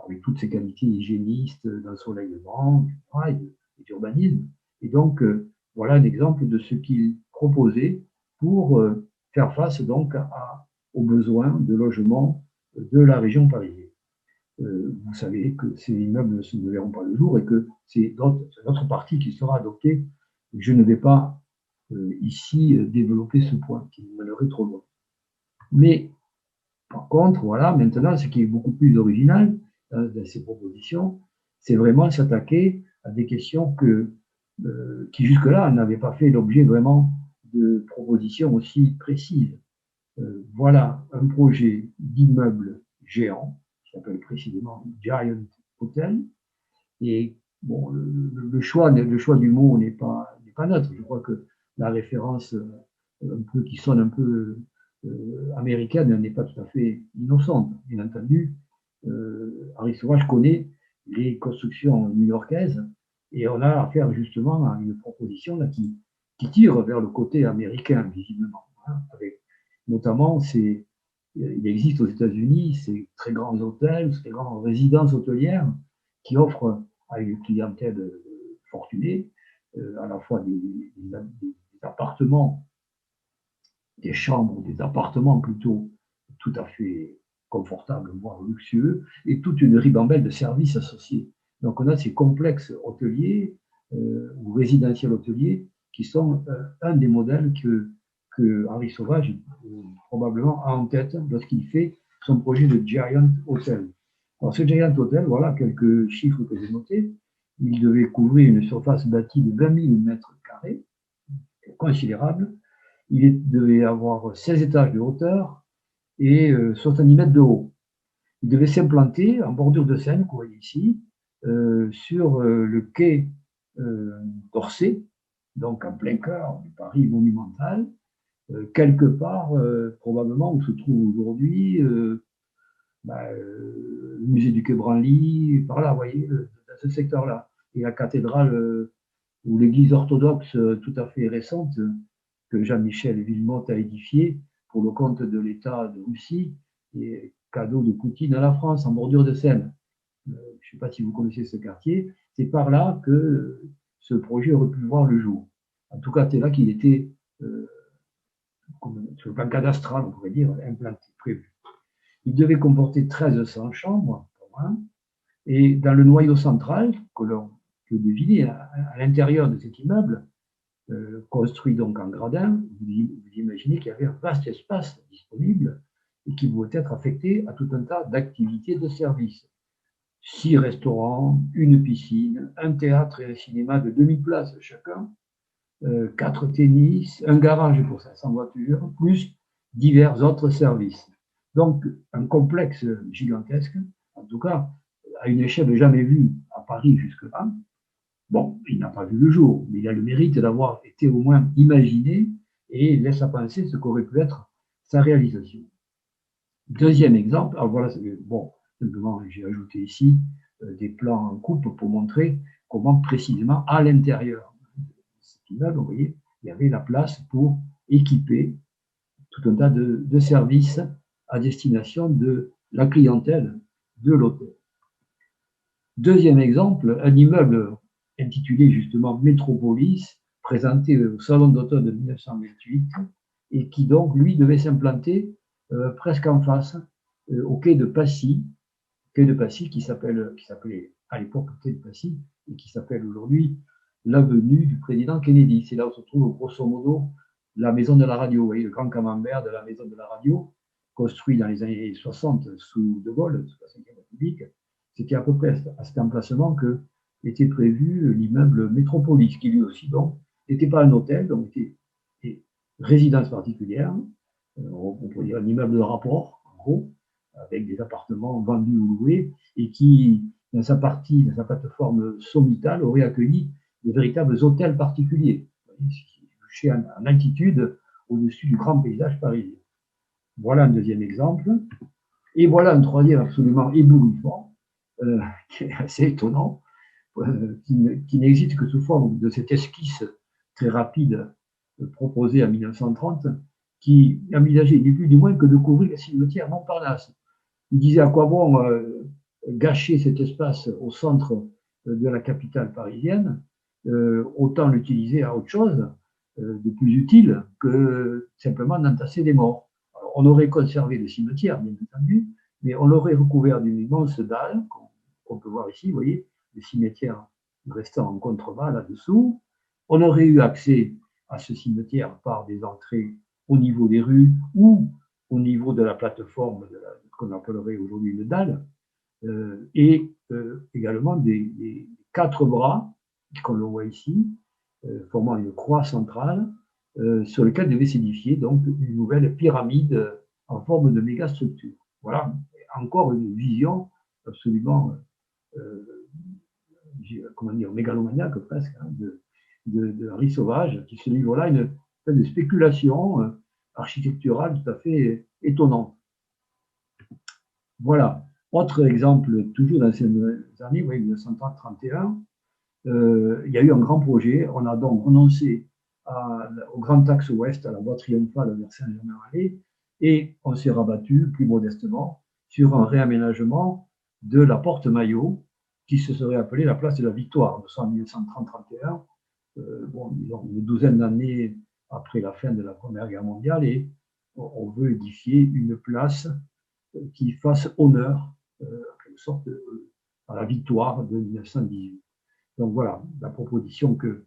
avec toutes ces qualités hygiénistes, d'ensoleillement, et d'urbanisme. Et donc, voilà un exemple de ce qu'il proposait pour faire face donc aux besoins de logement de la région parisienne. Vous savez que ces immeubles ne verront pas le jour et que c'est notre partie qui sera adoptée. Je ne vais pas ici développer ce point qui me mènerait trop loin. Mais par contre, voilà, maintenant, ce qui est beaucoup plus original dans ces propositions, c'est vraiment s'attaquer à des questions qui jusque-là n'avaient pas fait l'objet vraiment de propositions aussi précises. Voilà un projet d'immeuble géant qui s'appelle précisément Giant Hotel. Et bon, le choix du mot n'est pas neutre. Je crois que la référence un peu, qui sonne un peu américaine n'est pas tout à fait innocente. Bien entendu, Henri Sauvage connaît les constructions new-yorkaises et on a affaire justement à une proposition là, qui tire vers le côté américain, visiblement. Hein, avec notamment il existe aux États-Unis ces très grands hôtels, ces grandes résidences hôtelières qui offrent à une clientèle fortunée à la fois des appartements, des chambres, des appartements plutôt tout à fait confortables, voire luxueux, et toute une ribambelle de services associés. Donc on a ces complexes hôteliers ou résidentiels hôteliers qui sont un des modèles que que Henri Sauvage probablement a en tête lorsqu'il fait son projet de Giant Hotel. Alors ce Giant Hotel, voilà quelques chiffres que j'ai notés. Il devait couvrir une surface bâtie de 20 000 mètres carrés, considérable. Il devait avoir 16 étages de hauteur et 70 mètres de haut. Il devait s'implanter en bordure de Seine, que vous voyez ici, sur le quai d'Orsay, donc en plein cœur du Paris monumental, quelque part, probablement, où se trouve aujourd'hui le musée du Quai Branly, par là, vous voyez, dans ce secteur-là. Et la cathédrale ou l'église orthodoxe tout à fait récente que Jean-Michel Villemotte a édifiée pour le compte de l'État de Russie, et cadeau de Poutine à la France, en bordure de Seine. Je ne sais pas si vous connaissez ce quartier. C'est par là que ce projet aurait pu voir le jour. En tout cas, c'est là qu'il était, sur le plan cadastral, on pourrait dire, implanté, prévu. Il devait comporter 1300 chambres, et dans le noyau central, que l'on peut deviner à l'intérieur de cet immeuble, construit donc en gradin, vous imaginez qu'il y avait un vaste espace disponible et qui pouvait être affecté à tout un tas d'activités de service. 6 restaurants, une piscine, un théâtre et un cinéma de 2000 places chacun, 4 tennis, un garage pour 500 voitures, plus divers autres services. Donc, un complexe gigantesque, en tout cas, à une échelle jamais vue à Paris jusque-là. Bon, il n'a pas vu le jour, mais il a le mérite d'avoir été au moins imaginé et laisse à penser ce qu'aurait pu être sa réalisation. Deuxième exemple, alors voilà, bon, simplement j'ai ajouté ici des plans en coupe pour montrer comment précisément à l'intérieur de cet immeuble, vous voyez, il y avait la place pour équiper tout un tas de services à destination de la clientèle de l'hôtel. Deuxième exemple, un immeuble intitulé justement Métropolis, présenté au Salon d'automne de 1928, et qui donc, lui, devait s'implanter presque en face, au quai de Passy, qui s'appelait à l'époque quai de Passy, et qui s'appelle aujourd'hui l'avenue du président Kennedy. C'est là où se trouve grosso modo la maison de la radio, vous voyez, le grand camembert de la maison de la radio, construit dans les années 60 sous De Gaulle, sous la Ve République. C'était à peu près à cet emplacement que était prévu l'immeuble Métropolis, qui lui aussi donc n'était pas un hôtel, donc était résidence particulière, on pourrait dire un immeuble de rapport, en gros, avec des appartements vendus ou loués, et qui, dans sa plateforme sommitale, aurait accueilli des véritables hôtels particuliers, juchés en altitude au-dessus du grand paysage parisien. Voilà un deuxième exemple. Et voilà un troisième absolument ébouriffant, qui est assez étonnant, qui n'existe que sous forme de cette esquisse très rapide proposée en 1930, qui envisageait ni plus ni moins que de couvrir le cimetière Montparnasse. Il disait à quoi bon gâcher cet espace au centre de la capitale parisienne, autant l'utiliser à autre chose de plus utile que simplement d'entasser des morts. Alors, on aurait conservé le cimetière, bien entendu, mais on l'aurait recouvert d'une immense dalle, qu'on peut voir ici, vous voyez, le cimetière restant en contrebas là-dessous. On aurait eu accès à ce cimetière par des entrées au niveau des rues ou au niveau de la plateforme qu'on appellerait aujourd'hui une dalle, et également des 4 bras, comme on le voit ici, formant une croix centrale, sur lequel devait s'édifier donc une nouvelle pyramide en forme de mégastructure. Voilà, encore une vision absolument, comment dire, mégalomaniaque presque, hein, de Henri Sauvage, qui se livre là une espèce de spéculation architecturale tout à fait étonnante. Voilà. Autre exemple, toujours dans ces années, oui, 1931, il y a eu un grand projet. On a donc renoncé au Grand Axe Ouest, à la voie triomphale vers Saint-Germain-en-Laye, et on s'est rabattu plus modestement sur un réaménagement de la Porte Maillot, qui se serait appelée la place de la Victoire. Nous sommes en 1930-31, bon, disons, une douzaine d'années après la fin de la Première Guerre mondiale, et on veut édifier une place qui fasse honneur, en quelque sorte, à la victoire de 1918. Donc voilà, la proposition que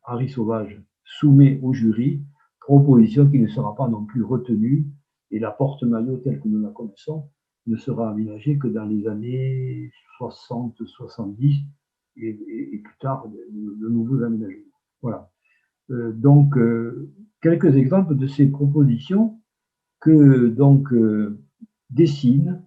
Henri Sauvage soumet au jury, proposition qui ne sera pas non plus retenue, et la porte-maillot telle que nous la connaissons ne sera aménagée que dans les années 60, 70 et plus tard de nouveaux aménagements. Voilà. Donc, quelques exemples de ces propositions que donc dessine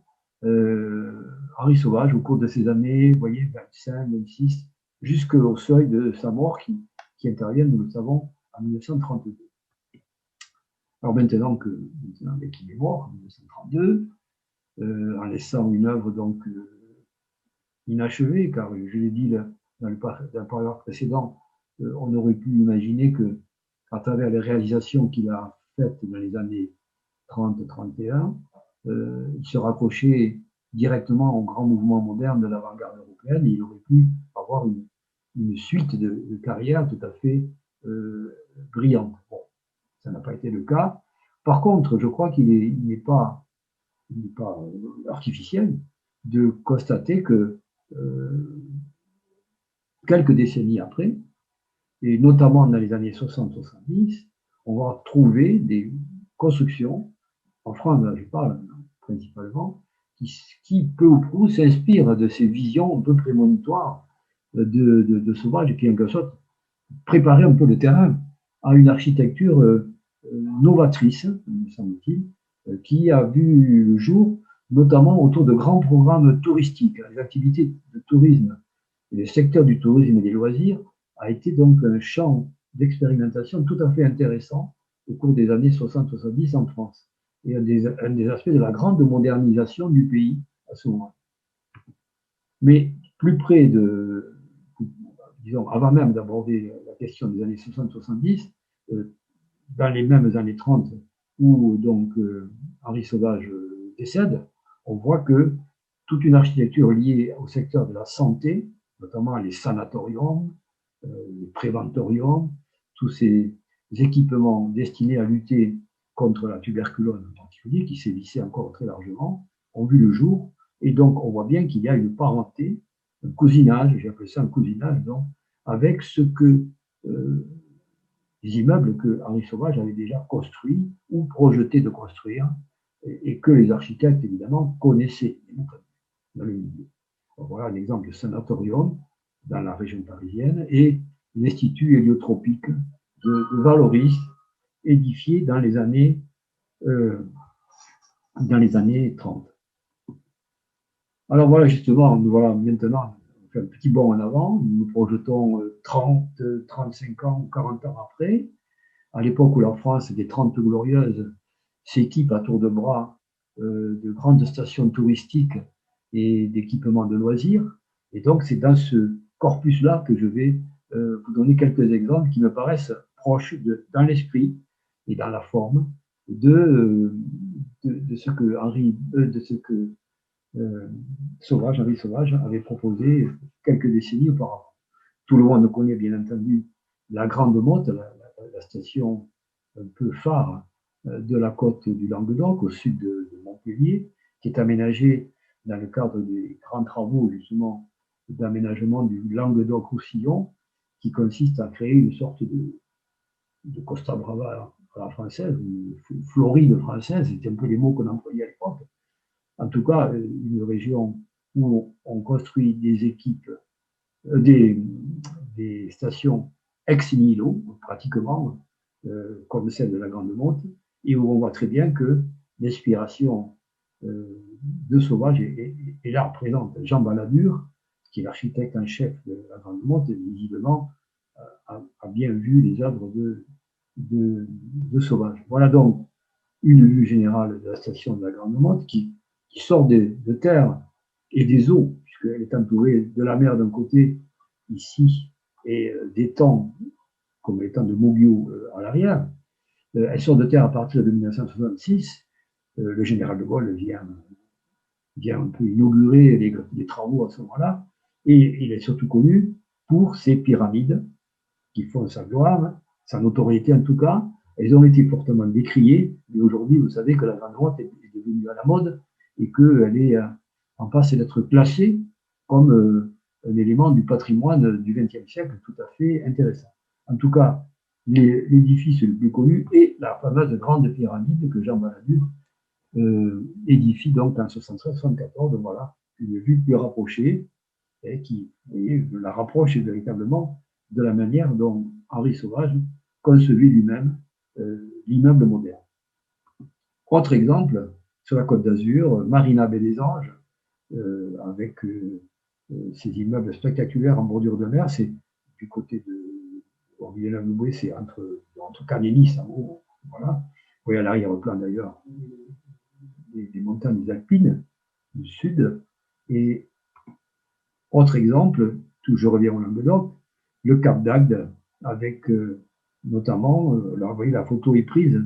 Henri Sauvage au cours de ces années, vous voyez, 25, 26, jusqu'au seuil de sa mort qui intervient, nous le savons, en 1932. Alors maintenant qu'il est mort, en 1932, en laissant une œuvre donc inachevée, car je l'ai dit dans le paragraphe précédent, on aurait pu imaginer que, à travers les réalisations qu'il a faites dans les années 30-31, il se raccrochait directement au grand mouvement moderne de l'avant-garde européenne, et il aurait pu avoir une suite de carrière tout à fait brillante. Bon, ça n'a pas été le cas. Par contre, je crois qu'il n'est pas artificiel de constater que quelques décennies après, et notamment dans les années 60-70, on va trouver des constructions, en France, je parle principalement, qui peu ou prou s'inspirent de ces visions un peu prémonitoires de Sauvage, qui en quelque sorte préparait un peu le terrain à une architecture novatrice, me semble-t-il, qui a vu le jour notamment autour de grands programmes touristiques. Les activités de tourisme et le secteur du tourisme et des loisirs a été donc un champ d'expérimentation tout à fait intéressant au cours des années 60-70 en France, et un des aspects de la grande modernisation du pays à ce moment. Mais plus près de, disons, avant même d'aborder la question des années 60-70, dans les mêmes années 30 où donc Henri Sauvage décède, on voit que toute une architecture liée au secteur de la santé, notamment les sanatoriums, les préventoriums, tous ces équipements destinés à lutter contre la tuberculose en particulier, qui sévissait encore très largement, ont vu le jour. Et donc, on voit bien qu'il y a une parenté, un cousinage, j'appelle ça un cousinage, donc, avec ce que les immeubles que Henri Sauvage avait déjà construits ou projeté de construire, et que les architectes, évidemment, connaissaient dans le milieu. Voilà un exemple de sanatorium dans la région parisienne, et l'Institut héliotropique de Valoris, édifié dans les années 30. Alors voilà, justement, nous voilà maintenant, on fait un petit bond en avant, nous nous projetons 30, 35 ans, 40 ans après, à l'époque où la France des 30 glorieuses s'équipe à tour de bras de grandes stations touristiques et d'équipements de loisirs. Et donc, c'est dans ce corpus-là que je vais vous donner quelques exemples qui me paraissent proches dans l'esprit et dans la forme de ce que Henri Sauvage avait proposé quelques décennies auparavant. Tout le monde connaît bien entendu la Grande Motte, la station un peu phare de la côte du Languedoc, au sud de Montpellier, qui est aménagée dans le cadre des grands travaux justement d'aménagement du Languedoc-Roussillon, qui consiste à créer une sorte de Costa Brava à la française, une Floride française, c'était un peu les mots qu'on employait à l'époque. En tout cas, une région où on construit des équipes, des stations ex nihilo, pratiquement, comme celle de la Grande Motte, et où on voit très bien que l'inspiration de Sauvage est là présente. Jean Balladur, qui est l'architecte en chef de la Grande Motte, visiblement a bien vu les œuvres de Sauvage. Voilà donc une vue générale de la station de la Grande Motte qui sort de terre et des eaux, puisqu'elle est entourée de la mer d'un côté, ici, et d'étangs, comme l'étang de Moguio à l'arrière. Elle sort de terre à partir de 1966. Le général de Gaulle vient un peu inaugurer les travaux à ce moment-là, et il est surtout connu pour ses pyramides qui font sa gloire, sa notoriété en tout cas. Elles ont été fortement décriées, mais aujourd'hui, vous savez que la Grande Motte est devenue à la mode et qu'elle est en passe d'être classée comme un élément du patrimoine du XXe siècle tout à fait intéressant. En tout cas, l'édifice le plus connu est la fameuse grande pyramide que Jean Balladur édifie donc en 73-74. Voilà, une vue plus rapprochée et qui, vous voyez, la rapproche véritablement de la manière dont Henri Sauvage concevait lui-même l'immeuble moderne. Autre exemple, sur la Côte d'Azur, Marina Baie des Anges, avec ces immeubles spectaculaires en bordure de mer, c'est du côté de Villeneuve-Loubet, c'est entre Cannes et Nice, en gros. Voilà. Vous voyez à l'arrière-plan d'ailleurs des montagnes alpines du sud. Et autre exemple, je reviens au Languedoc, le Cap d'Agde, avec notamment, là, vous voyez, la photo est prise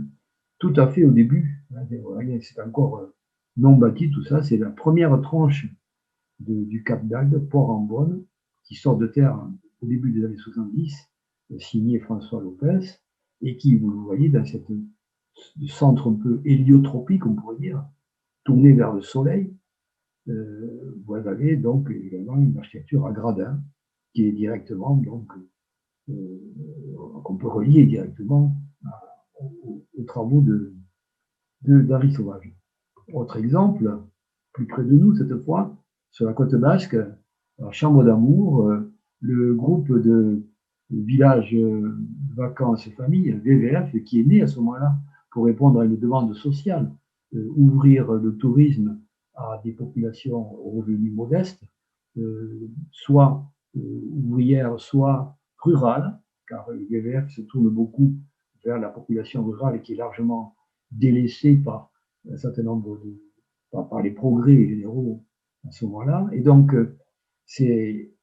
tout à fait au début. C'est encore non bâti, tout ça. C'est la première tranche du Cap d'Agde, Port-en-Beaune, qui sort de terre au début des années 70, signé François Lopez, et qui, vous le voyez, dans ce centre un peu héliotropique, on pourrait dire, tourné vers le soleil, vous avez donc également une architecture à gradins qui est directement, donc, qu'on peut relier directement aux travaux d'Henri Sauvage. Autre exemple, plus près de nous cette fois, sur la côte basque, la Chambre d'amour, le groupe de villages vacances familles, VVF, qui est né à ce moment-là pour répondre à une demande sociale, ouvrir le tourisme à des populations aux revenus modestes, soit ouvrières, soit rurales, car le VVF se tourne beaucoup vers la population rurale qui est largement délaissée par un certain nombre par les progrès généraux à ce moment-là. Et donc, c'est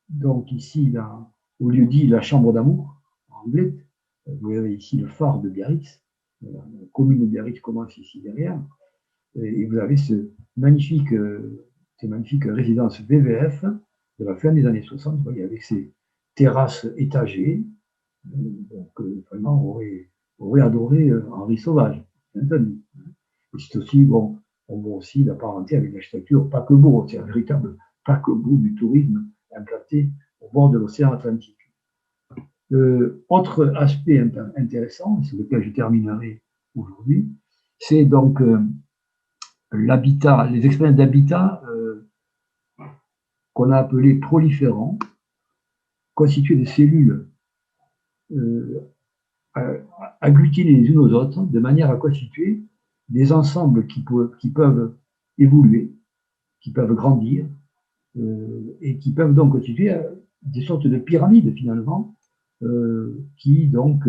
donc ici, là, au lieu dit la Chambre d'amour, en anglais, vous avez ici le phare de Biarritz, la commune de Biarritz commence ici derrière, et vous avez cette magnifique résidence VVF de la fin des années 60, vous voyez, avec ses terrasses étagées. Donc, vraiment, on aurait adoré Henri Sauvage, entendu. Et c'est aussi, bon, on voit aussi l'apparenter avec l'architecture paquebot, c'est un véritable paquebot du tourisme implanté au bord de l'océan Atlantique. Autre aspect intéressant, sur lequel je terminerai aujourd'hui, c'est donc l'habitat, les expériences d'habitat qu'on a appelées proliférants, constituées de cellules agglutinées les unes aux autres, de manière à constituer des ensembles qui peuvent évoluer, qui peuvent grandir, et qui peuvent donc constituer des sortes de pyramides finalement, qui donc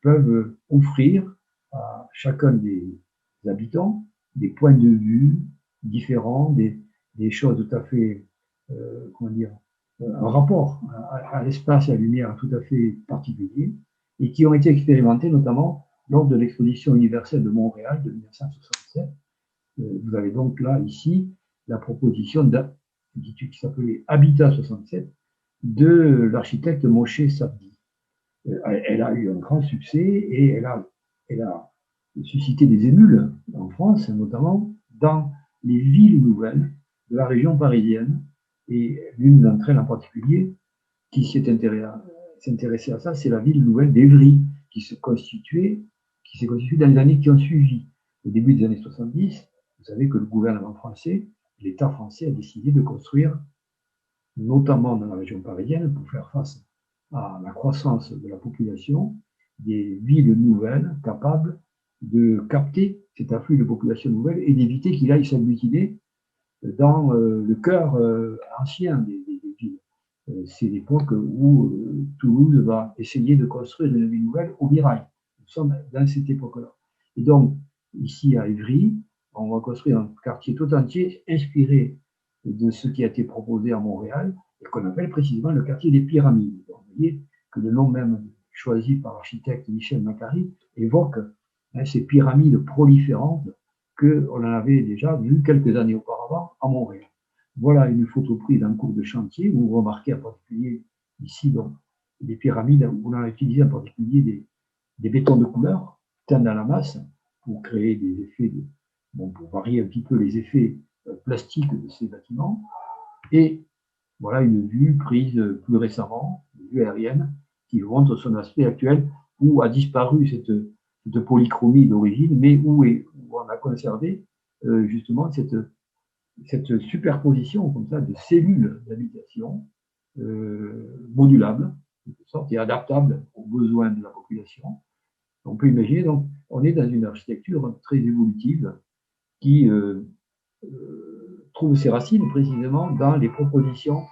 peuvent offrir à chacun des habitants des points de vue différents, des choses tout à fait, comment dire, un rapport à l'espace et à la lumière tout à fait particulier, et qui ont été expérimentés notamment lors de l'exposition universelle de Montréal de 1967. Vous avez donc là, ici, la proposition qui s'appelait Habitat 67 de l'architecte Moshe Sabdi. Elle a eu un grand succès et elle a suscité des émules en France, notamment dans les villes nouvelles de la région parisienne. Et l'une d'entre elles en particulier, qui s'est intéressée à ça, c'est la ville nouvelle d'Évry, qui s'est constituée dans les années qui ont suivi. Au début des années 70, vous savez que le gouvernement français, l'État français a décidé de construire, notamment dans la région parisienne, pour faire face à la croissance de la population, des villes nouvelles capables de capter cet afflux de population nouvelle et d'éviter qu'il aille s'agglutiner dans le cœur ancien des villes. C'est l'époque où Toulouse va essayer de construire une ville nouvelle au Mirail. Nous sommes dans cette époque-là. Et donc, ici à Évry, on va construire un quartier tout entier inspiré de ce qui a été proposé à Montréal et qu'on appelle précisément le quartier des Pyramides. Donc, vous voyez que le nom même choisi par l'architecte Michel Macari évoque ces pyramides proliférantes qu'on en avait déjà vu quelques années auparavant à Montréal. Voilà une photo prise en cours de chantier où vous remarquez en particulier ici donc, des pyramides où on a utilisé en particulier des bétons de couleur teints dans la masse pour créer des effets, pour varier un petit peu les effets plastiques de ces bâtiments. Et voilà une vue prise plus récemment, une vue aérienne qui montre son aspect actuel, où a disparu cette polychromie d'origine, mais où on a conservé justement cette superposition comme ça de cellules d'habitation modulables, de sorte, et adaptables aux besoins de la population. On peut imaginer, donc, on est dans une architecture très évolutive qui trouve ses racines précisément dans les propositions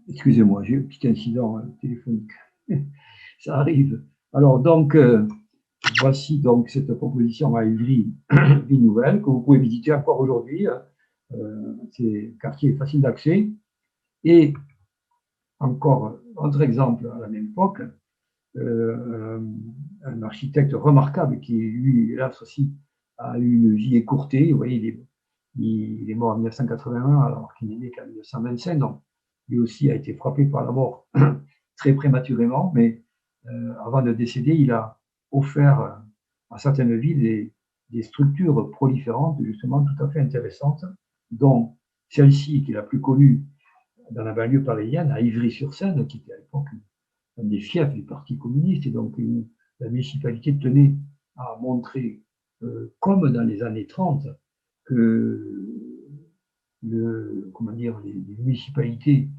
excusez-moi, j'ai eu un petit incident téléphonique. Ça arrive. Alors, donc, voici donc cette proposition à Ivry, Ville Nouvelle, que vous pouvez visiter encore aujourd'hui. C'est un quartier facile d'accès. Et encore, autre exemple à la même époque, un architecte remarquable qui, lui, hélas aussi, a eu une vie écourtée. Vous voyez, il est mort en 1981 alors qu'il n'est né qu'en 1925. Donc, lui aussi a été frappé par la mort très prématurément. Mais avant de décéder, il a offert à certaines villes des structures proliférantes, justement, tout à fait intéressantes, dont celle-ci, qui est la plus connue dans la banlieue parisienne, à Ivry-sur-Seine, qui était à l'époque un des fiefs du Parti communiste, et donc la municipalité tenait à montrer, comme dans les années 30, que les municipalités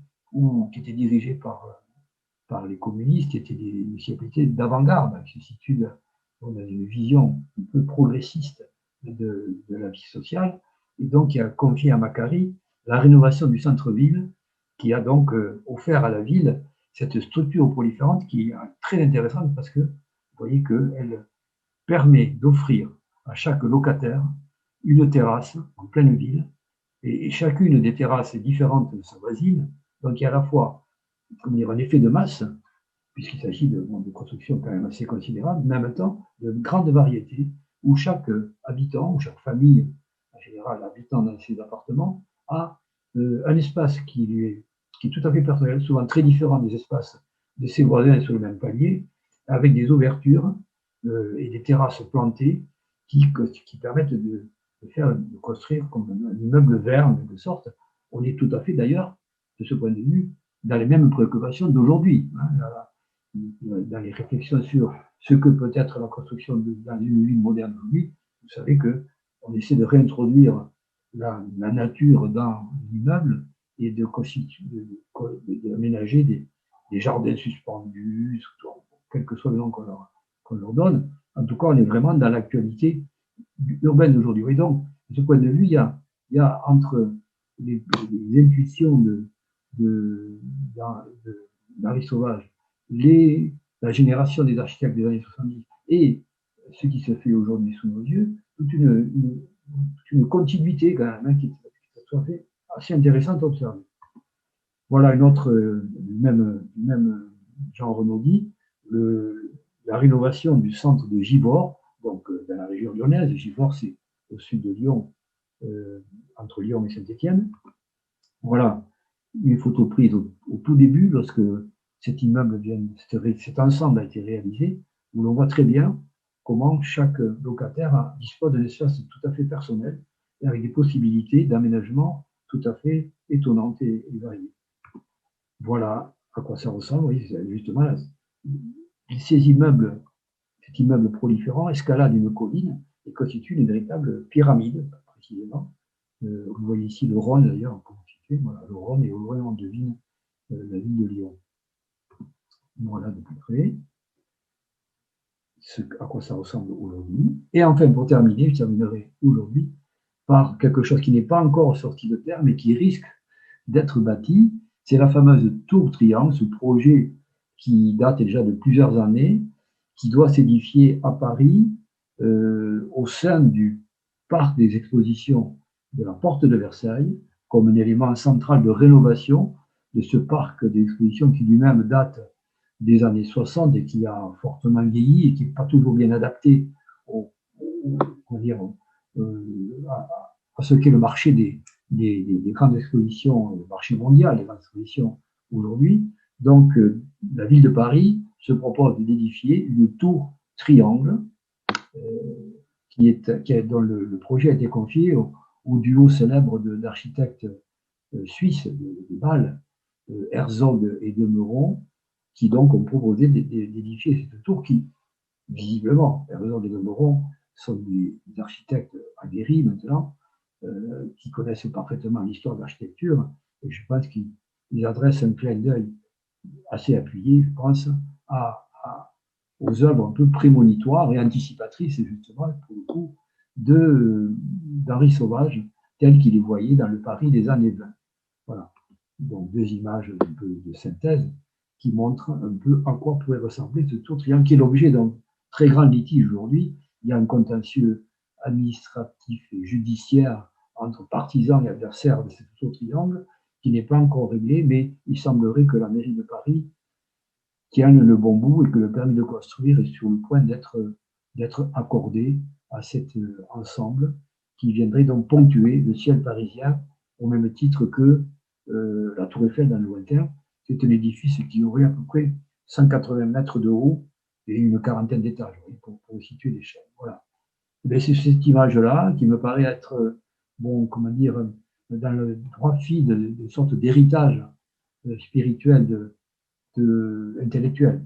qui étaient dirigées par les communistes étaient des municipalités d'avant-garde, qui se situent dans une vision un peu progressiste de la vie sociale, et donc il a confié à Macquarie la rénovation du centre-ville, qui a donc offert à la ville cette structure proliférante qui est très intéressante parce que vous voyez qu'elle permet d'offrir à chaque locataire une terrasse en pleine ville, et chacune des terrasses est différente de sa voisine, donc il y a à la fois un effet de masse, puisqu'il s'agit de constructions quand même assez considérables, mais en même temps de grande variété, où chaque habitant, ou chaque famille, en général habitant dans ces appartements, a un espace qui est tout à fait personnel, souvent très différent des espaces de ses voisins sur le même palier, avec des ouvertures et des terrasses plantées qui permettent de construire comme un immeuble vert en quelque sorte. On est tout à fait d'ailleurs, de ce point de vue, dans les mêmes préoccupations d'aujourd'hui, dans les réflexions sur ce que peut être la construction dans une ville moderne aujourd'hui. Vous savez qu'on essaie de réintroduire la nature dans l'immeuble et d'aménager des jardins suspendus, quel que soit le nom qu'on leur donne. En tout cas, on est vraiment dans l'actualité urbaine d'aujourd'hui. Et donc, de ce point de vue, il y a entre les intuitions d'Henri Sauvage, la génération des architectes des années 70 et ce qui se fait aujourd'hui sous nos yeux, toute une continuité quand même qui est assez intéressante à observer. Voilà une autre, du même Jean Renaudy, la rénovation du centre de Givors, donc dans la région lyonnaise. Givors, c'est au sud de Lyon, entre Lyon et Saint-Étienne. Voilà une photo prise au tout début, lorsque cet ensemble a été réalisé, où l'on voit très bien comment chaque locataire dispose d'un espace tout à fait personnel et avec des possibilités d'aménagement tout à fait étonnantes et variées. Voilà à quoi ça ressemble. Oui, justement, cet immeuble proliférant escalade une colline et constitue une véritable pyramide, précisément. Vous voyez ici le Rhône, d'ailleurs, voilà, le Rhône, et au loin on devine la ville de Lyon. Voilà de plus près à quoi ça ressemble aujourd'hui. Et enfin, pour terminer, je terminerai aujourd'hui par quelque chose qui n'est pas encore sorti de terre, mais qui risque d'être bâti. C'est la fameuse tour triangle, ce projet qui date déjà de plusieurs années, qui doit s'édifier à Paris, au sein du parc des expositions de la Porte de Versailles, comme un élément central de rénovation de ce parc d'exposition qui lui-même date des années 60 et qui a fortement vieilli et qui n'est pas toujours bien adapté à ce qu'est le marché des grandes expositions, le marché mondial des grandes expositions aujourd'hui. Donc, la ville de Paris se propose d'édifier une tour triangle dont le projet a été confié au duo célèbre d'architectes suisses de Bâle, Herzog et de Meuron, qui donc ont proposé d'édifier cette tour qui, visiblement, Herzog et de Meuron sont des architectes aguerris maintenant, qui connaissent parfaitement l'histoire de l'architecture, et je pense qu'ils adressent un clin d'œil assez appuyé, je pense, aux œuvres un peu prémonitoires et anticipatrices, justement, pour le coup, d'Henri Sauvage, tel qu'il les voyait dans le Paris des années 20. Voilà. Donc, deux images un peu de synthèse qui montrent un peu à quoi pourrait ressembler ce tour triangle, qui est l'objet d'un très grand litige aujourd'hui. Il y a un contentieux administratif et judiciaire entre partisans et adversaires de ce tour triangle qui n'est pas encore réglé, mais il semblerait que la mairie de Paris tienne le bon bout et que le permis de construire est sur le point d'être accordé à cet ensemble qui viendrait donc ponctuer le ciel parisien au même titre que la Tour Eiffel dans le lointain. C'est un édifice qui aurait à peu près 180 mètres de haut et une quarantaine d'étages, pour situer l'échelle. Voilà. C'est cette image-là qui me paraît être, bon, comment dire, dans le droit fil d'une sorte d'héritage spirituel intellectuel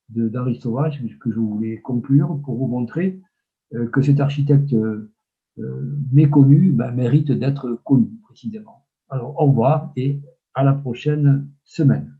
d'Henri Sauvage, que je voulais conclure pour vous montrer que cet architecte méconnu mérite d'être connu, précisément. Alors, au revoir et à la prochaine semaine.